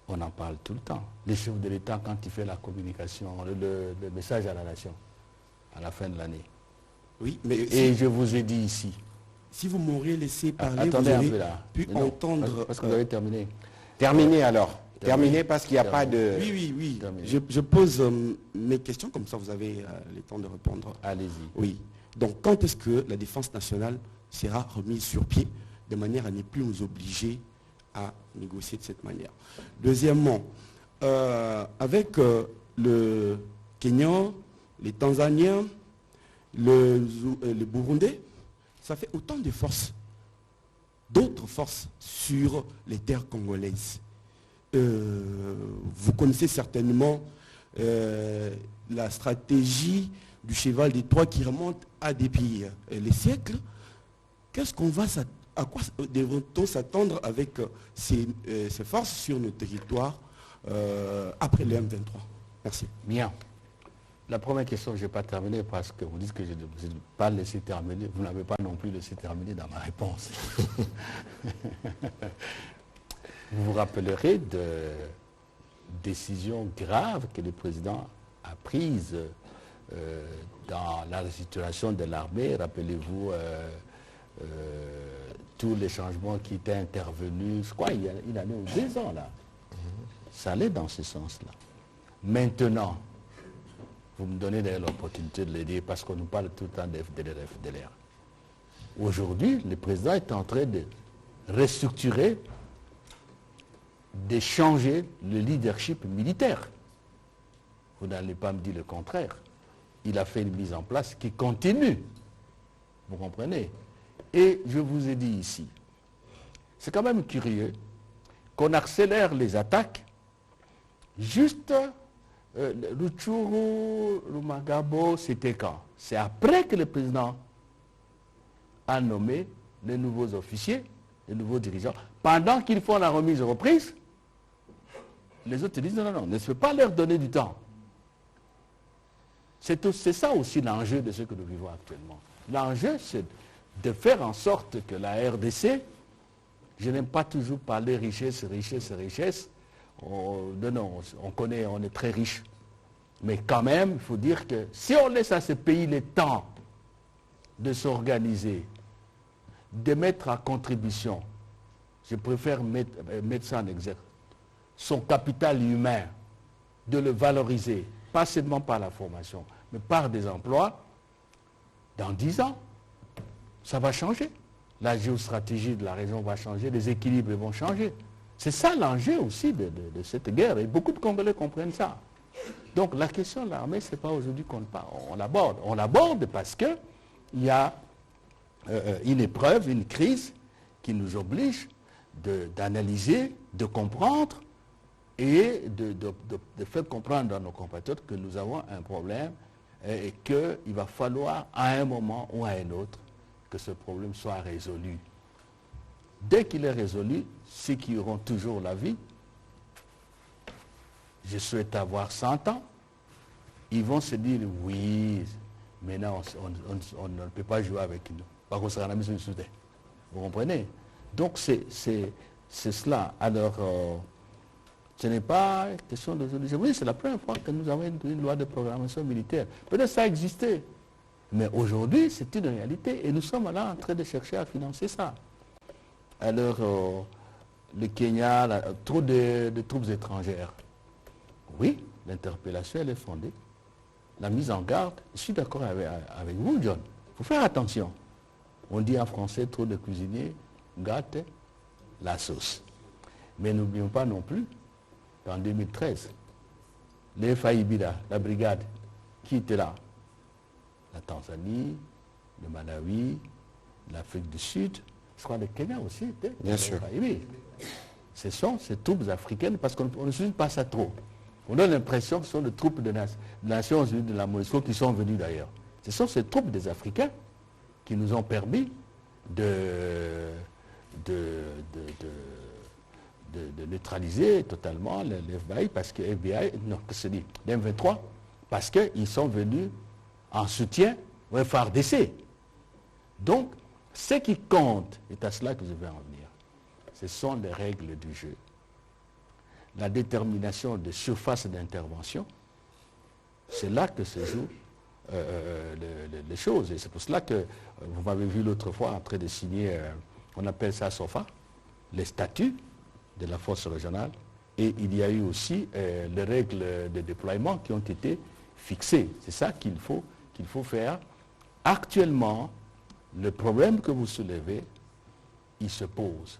On en parle tout le temps. Le chef de l'État, quand il fait la communication, le message à la nation, à la fin de l'année. Oui, mais et je vous ai dit ici. Si vous m'auriez laissé parler, attendez, vous auriez pu entendre... Parce que vous avez terminé. Terminé alors. Terminé parce qu'il n'y a pas de... Oui. Je pose mes questions, comme ça vous avez le temps de répondre. Allez-y. Oui. Donc quand est-ce que la défense nationale sera remise sur pied, de manière à ne plus nous obliger à négocier de cette manière? Deuxièmement, avec le Kenyan, les Tanzaniens, le Burundais, ça fait autant de forces, d'autres forces sur les terres congolaises. Vous connaissez certainement la stratégie du cheval des Troies qui remonte à depuis les siècles. À quoi devrait-on s'attendre avec ces forces sur nos territoires après le M23? Merci. Bien. La première question, je n'ai pas terminé parce que vous dites que je ne vous ai pas laissé terminer. Vous n'avez pas non plus laissé terminer dans ma réponse. Vous vous rappellerez de décisions graves que le président a prises dans la restructuration de l'armée, rappelez-vous tous les changements qui étaient intervenus, je crois, il y a 2 ans là. Ça allait dans ce sens-là. Maintenant, vous me donnez d'ailleurs l'opportunité de le dire parce qu'on nous parle tout le temps de FDLR. Aujourd'hui, le président est en train de restructurer, de changer le leadership militaire. Vous n'allez pas me dire le contraire. Il a fait une mise en place qui continue. Vous comprenez? Et je vous ai dit ici, c'est quand même curieux qu'on accélère les attaques juste Rutshuru, Rumagabo, c'était quand? C'est après que le président a nommé les nouveaux officiers, les nouveaux dirigeants. Pendant qu'ils font la remise reprise, les autres disent non, ne se peut pas leur donner du temps. C'est ça aussi l'enjeu de ce que nous vivons actuellement. L'enjeu, c'est de faire en sorte que la RDC, je n'aime pas toujours parler richesse, on connaît, on est très riche. Mais quand même, il faut dire que si on laisse à ce pays le temps de s'organiser, de mettre à contribution, je préfère mettre ça en exergue, son capital humain, de le valoriser, pas seulement par la formation, mais par des emplois, dans 10 ans, ça va changer. La géostratégie de la région va changer, les équilibres vont changer. C'est ça l'enjeu aussi de cette guerre, et beaucoup de Congolais comprennent ça. Donc la question de l'armée, ce n'est pas aujourd'hui qu'on l'aborde. On l'aborde parce qu'il y a une épreuve, une crise qui nous oblige d'analyser, de comprendre et de faire comprendre à nos compatriotes que nous avons un problème et qu'il va falloir à un moment ou à un autre que ce problème soit résolu. Dès qu'il est résolu, ceux qui auront toujours la vie, je souhaite avoir 100 ans, ils vont se dire oui, maintenant on ne peut pas jouer avec nous. Parce qu'on sera en mission du Soudan. Vous comprenez? Donc c'est cela. Alors, ce n'est pas question de... Oui, c'est la première fois que nous avons une loi de programmation militaire. Peut-être ça existait. Mais aujourd'hui, c'est une réalité. Et nous sommes là en train de chercher à financer ça. Alors, le Kenya, trop de troupes étrangères. Oui, l'interpellation, elle est fondée. La mise en garde, je suis d'accord avec vous, John. Il faut faire attention. On dit en français, trop de cuisiniers gâtent la sauce. Mais n'oublions pas non plus qu'en 2013, les FAIBIDA, la brigade, qui était là? La Tanzanie, le Malawi, l'Afrique du Sud, je crois le Kenya aussi était. Bien sûr. Ce sont ces troupes africaines, parce qu'on ne se dit pas ça trop. On a l'impression que ce sont des troupes de Nations Unies de la MONUSCO qui sont venues d'ailleurs. Ce sont ces troupes des Africains qui nous ont permis de neutraliser totalement le FBI, parce que FBI, non, que se dit, l'M23, parce qu'ils sont venus en soutien au FARDC. Donc, ce qui compte, et à cela que je vais en venir, ce sont les règles du jeu. La détermination de surface d'intervention, c'est là que se jouent les choses. Et c'est pour cela que vous m'avez vu l'autre fois en train de signer, on appelle ça SOFA, les statuts de la force régionale. Et il y a eu aussi les règles de déploiement qui ont été fixées. C'est ça qu'il faut faire. Actuellement, le problème que vous soulevez, il se pose.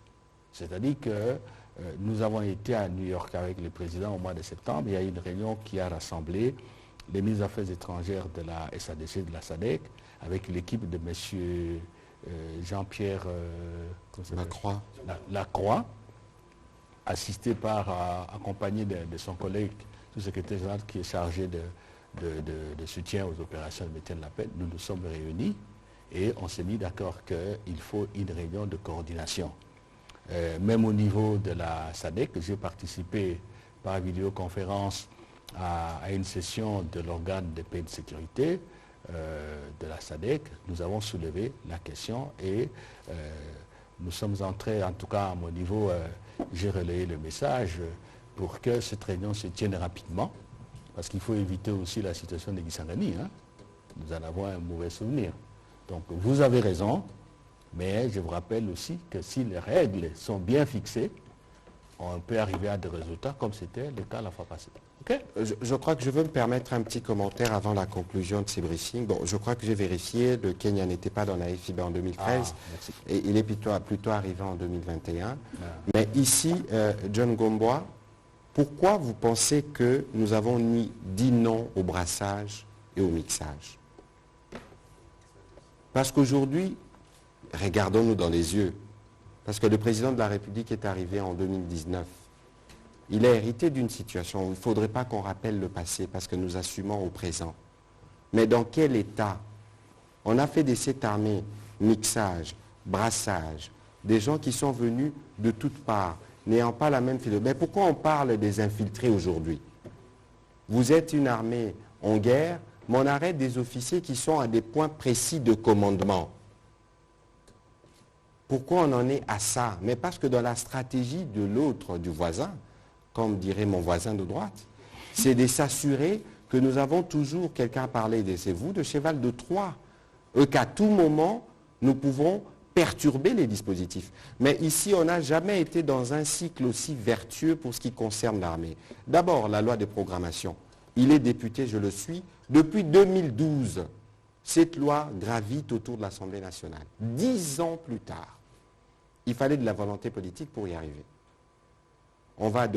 C'est-à-dire que nous avons été à New York avec le président au mois de septembre. Il y a eu une réunion qui a rassemblé les ministres des Affaires étrangères de la SADC, de la SADC, avec l'équipe de M. Jean-Pierre Lacroix, assisté accompagné de son collègue, sous-secrétaire général qui est chargé de soutien aux opérations de maintien de la paix. Nous nous sommes réunis et on s'est mis d'accord qu'il faut une réunion de coordination. Même au niveau de la SADC, j'ai participé par vidéoconférence à une session de l'organe de paix et de sécurité de la SADC. Nous avons soulevé la question et nous sommes entrés, en tout cas à mon niveau, j'ai relayé le message pour que cette réunion se tienne rapidement. Parce qu'il faut éviter aussi la situation de Kisangani. Hein. Nous en avons un mauvais souvenir. Donc vous avez raison, mais je vous rappelle aussi que si les règles sont bien fixées, on peut arriver à des résultats comme c'était le cas la fois passée. Okay? Je crois que je veux me permettre un petit commentaire avant la conclusion de ces briefings. Bon, je crois que j'ai vérifié, le Kenya n'était pas dans la FIB en 2013 et il est plutôt arrivé en 2021. Mais ici, John Gomboa, pourquoi vous pensez que nous avons dit non au brassage et au mixage? Parce qu'aujourd'hui, regardons-nous dans les yeux, parce que le président de la République est arrivé en 2019. Il a hérité d'une situation où il ne faudrait pas qu'on rappelle le passé parce que nous assumons au présent. Mais dans quel état? On a fait des cette armée, mixage, brassage, des gens qui sont venus de toutes parts, n'ayant pas la même philosophie. Mais pourquoi on parle des infiltrés aujourd'hui? Vous êtes une armée en guerre, mais on arrête des officiers qui sont à des points précis de commandement. Pourquoi on en est à ça? Mais parce que dans la stratégie de l'autre, du voisin, comme dirait mon voisin de droite, c'est de s'assurer que nous avons toujours, quelqu'un a parlé de c'est vous, de cheval de Troie, qu'à tout moment, nous pouvons perturber les dispositifs. Mais ici, on n'a jamais été dans un cycle aussi vertueux pour ce qui concerne l'armée. D'abord, la loi de programmation. Il est député, je le suis, depuis 2012. Cette loi gravite autour de l'Assemblée nationale. 10 ans plus tard, il fallait de la volonté politique pour y arriver. On va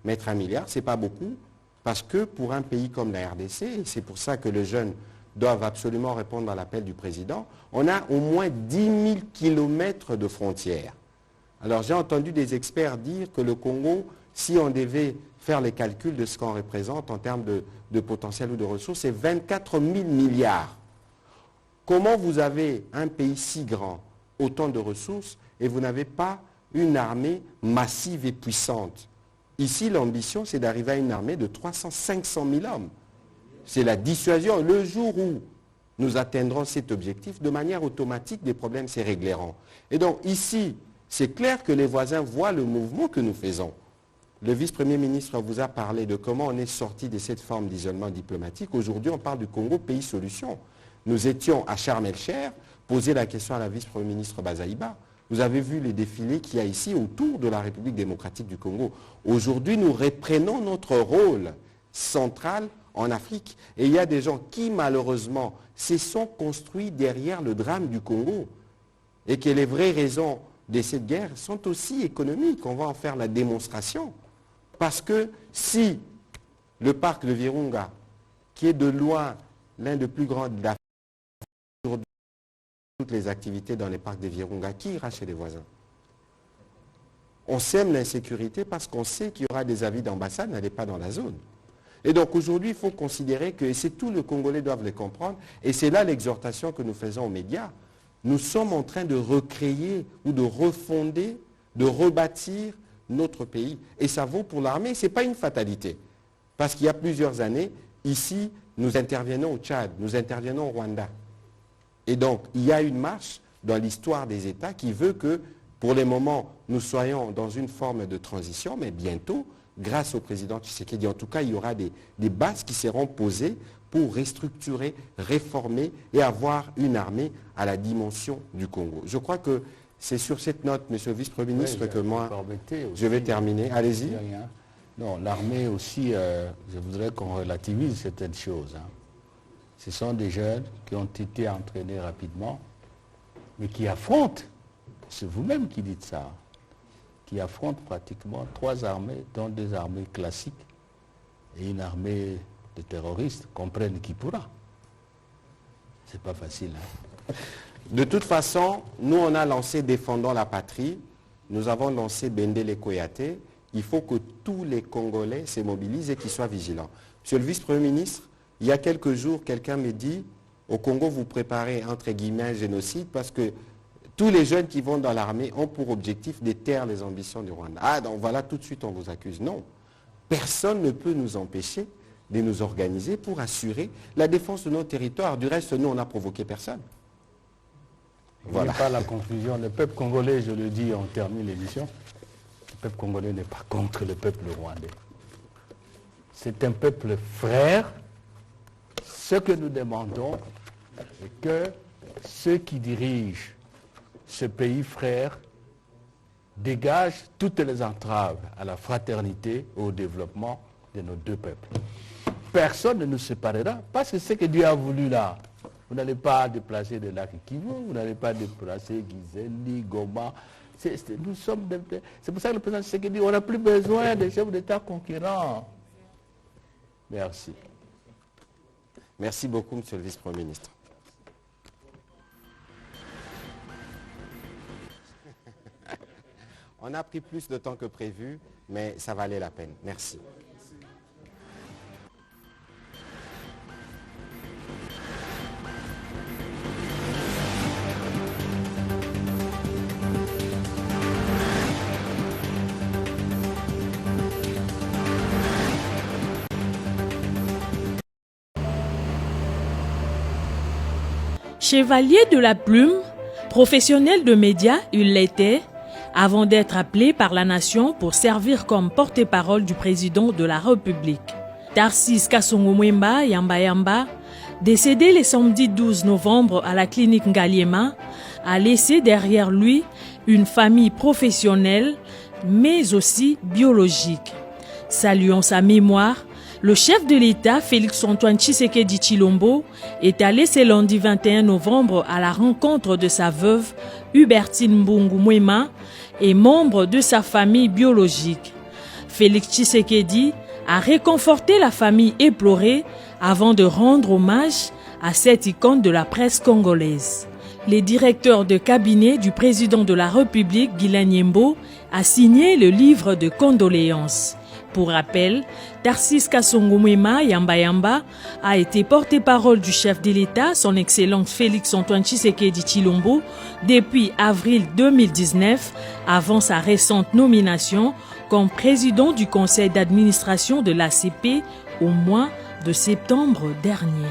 mettre 1 milliard, ce n'est pas beaucoup, parce que pour un pays comme la RDC, et c'est pour ça que les jeunes doivent absolument répondre à l'appel du président, on a au moins 10 000 kilomètres de frontières. Alors j'ai entendu des experts dire que le Congo, si on devait faire les calculs de ce qu'on représente en termes de potentiel ou de ressources, c'est 24 000 milliards. Comment vous avez un pays si grand, autant de ressources, et vous n'avez pas une armée massive et puissante? Ici, l'ambition, c'est d'arriver à une armée de 300-500 000 hommes. C'est la dissuasion. Le jour où nous atteindrons cet objectif, de manière automatique, des problèmes se régleront. Et donc, ici, c'est clair que les voisins voient le mouvement que nous faisons. Le vice-premier ministre vous a parlé de comment on est sorti de cette forme d'isolement diplomatique. Aujourd'hui, on parle du Congo, pays solution. Nous étions à Sharm el-Cheikh, poser la question à la vice-premier ministre Bazaïba. Vous avez vu les défilés qu'il y a ici autour de la République démocratique du Congo. Aujourd'hui, nous reprenons notre rôle central en Afrique. Et il y a des gens qui, malheureusement, se sont construits derrière le drame du Congo. Et que les vraies raisons de cette guerre sont aussi économiques. On va en faire la démonstration. Parce que si le parc de Virunga, qui est de loin l'un des plus grands d'Afrique, aujourd'hui, toutes les activités dans les parcs de Virunga, qui ira chez les voisins? On sème l'insécurité parce qu'on sait qu'il y aura des avis d'ambassade, n'allez pas dans la zone. Et donc aujourd'hui, il faut considérer que, et c'est tout le Congolais doivent le comprendre, et c'est là l'exhortation que nous faisons aux médias, nous sommes en train de recréer ou de refonder, de rebâtir notre pays. Et ça vaut pour l'armée, ce n'est pas une fatalité. Parce qu'il y a plusieurs années, ici, nous intervenons au Tchad, nous intervenons au Rwanda. Et donc, il y a une marche dans l'histoire des États qui veut que, pour le moment, nous soyons dans une forme de transition, mais bientôt, grâce au président Tshisekedi, en tout cas, il y aura des bases qui seront posées pour restructurer, réformer et avoir une armée à la dimension du Congo. Je crois que c'est sur cette note, monsieur le vice-premier ministre, que moi, je vais terminer. Allez-y. Non, l'armée aussi, je voudrais qu'on relativise certaines choses. Hein. Ce sont des jeunes qui ont été entraînés rapidement, mais qui affrontent, c'est vous-même qui dites ça, qui affrontent pratiquement 3 armées, dont des armées classiques et une armée de terroristes, comprennent qui pourra. C'est pas facile. Hein. De toute façon, nous on a lancé Défendons la patrie, nous avons lancé Bendele Koyate. Il faut que tous les Congolais se mobilisent et qu'ils soient vigilants. Monsieur le vice-premier ministre, il y a quelques jours, quelqu'un me dit, au Congo, vous préparez, entre guillemets, un génocide parce que tous les jeunes qui vont dans l'armée ont pour objectif de taire les ambitions du Rwanda. Ah, donc voilà, tout de suite, on vous accuse. Non. Personne ne peut nous empêcher de nous organiser pour assurer la défense de nos territoires. Du reste, nous, on n'a provoqué personne. Voilà. Il n'y a pas la confusion. Le peuple congolais, je le dis, on termine l'émission. Le peuple congolais n'est pas contre le peuple rwandais. c'est un peuple frère. Ce que nous demandons, c'est que ceux qui dirigent ce pays frère dégagent toutes les entraves à la fraternité et au développement de nos deux peuples. Personne ne nous séparera, parce que ce que Dieu a voulu là, vous n'allez pas déplacer de lac Kivu, vous n'allez pas déplacer Gizeli, Goma. C'est pour ça que le président Tshisekedi dit on n'a plus besoin de chefs d'État conquérants. Merci. Merci beaucoup, Monsieur le Vice-Premier ministre. On a pris plus de temps que prévu, mais ça valait la peine. Merci. Chevalier de la plume, professionnel de médias, il l'était, avant d'être appelé par la nation pour servir comme porte-parole du président de la République. Tarcisse Kasongo Mwemba Yamba Yamba, décédé le samedi 12 novembre à la clinique Ngaliema, a laissé derrière lui une famille professionnelle, mais aussi biologique. Saluant sa mémoire, le chef de l'État, Félix-Antoine Tshisekedi Tshilombo, est allé ce lundi 21 novembre à la rencontre de sa veuve, Hubertine Mbungu Mwema, et membre de sa famille biologique. Félix Tshisekedi a réconforté la famille éplorée avant de rendre hommage à cette icône de la presse congolaise. Le directeur de cabinet du président de la République, Guilain Nyembo, a signé le livre de condoléances. Pour rappel, Tarcisse Kasongo Mwema Yamba Yamba a été porte-parole du chef de l'État, son Excellence Félix-Antoine Tshisekedi Tshilombo, depuis avril 2019, avant sa récente nomination comme président du conseil d'administration de l'ACP au mois de septembre dernier.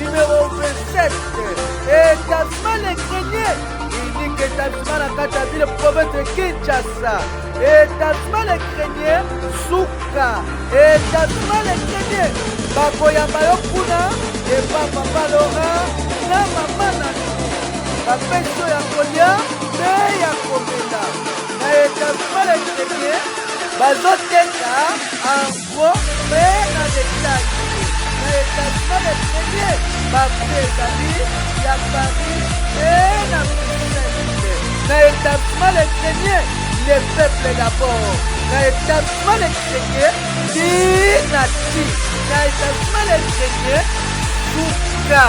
Numéro 27, établissement Les Greniers, unique établissement à Katavi, le province de Kinshasa. Établissement Les Greniers, Souka. Établissement Les Greniers, Bakoya Bayokuna, et Papa Laurent, na Mama Nani. Bapeso ya Kolia, ne ya Komena. Na établissement Les Greniers, Bazoteka, en gros, mais na détail. Établissement Les Greniers, Bapé-Zali, Yakari et la Bruxelles. L'établissement Les Greniers, les peuples d'abord. L'établissement Les Greniers, Dinati. L'établissement Les Greniers, Souka,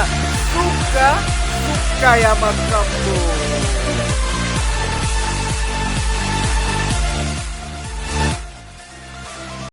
Souka, Souka Yamakambo.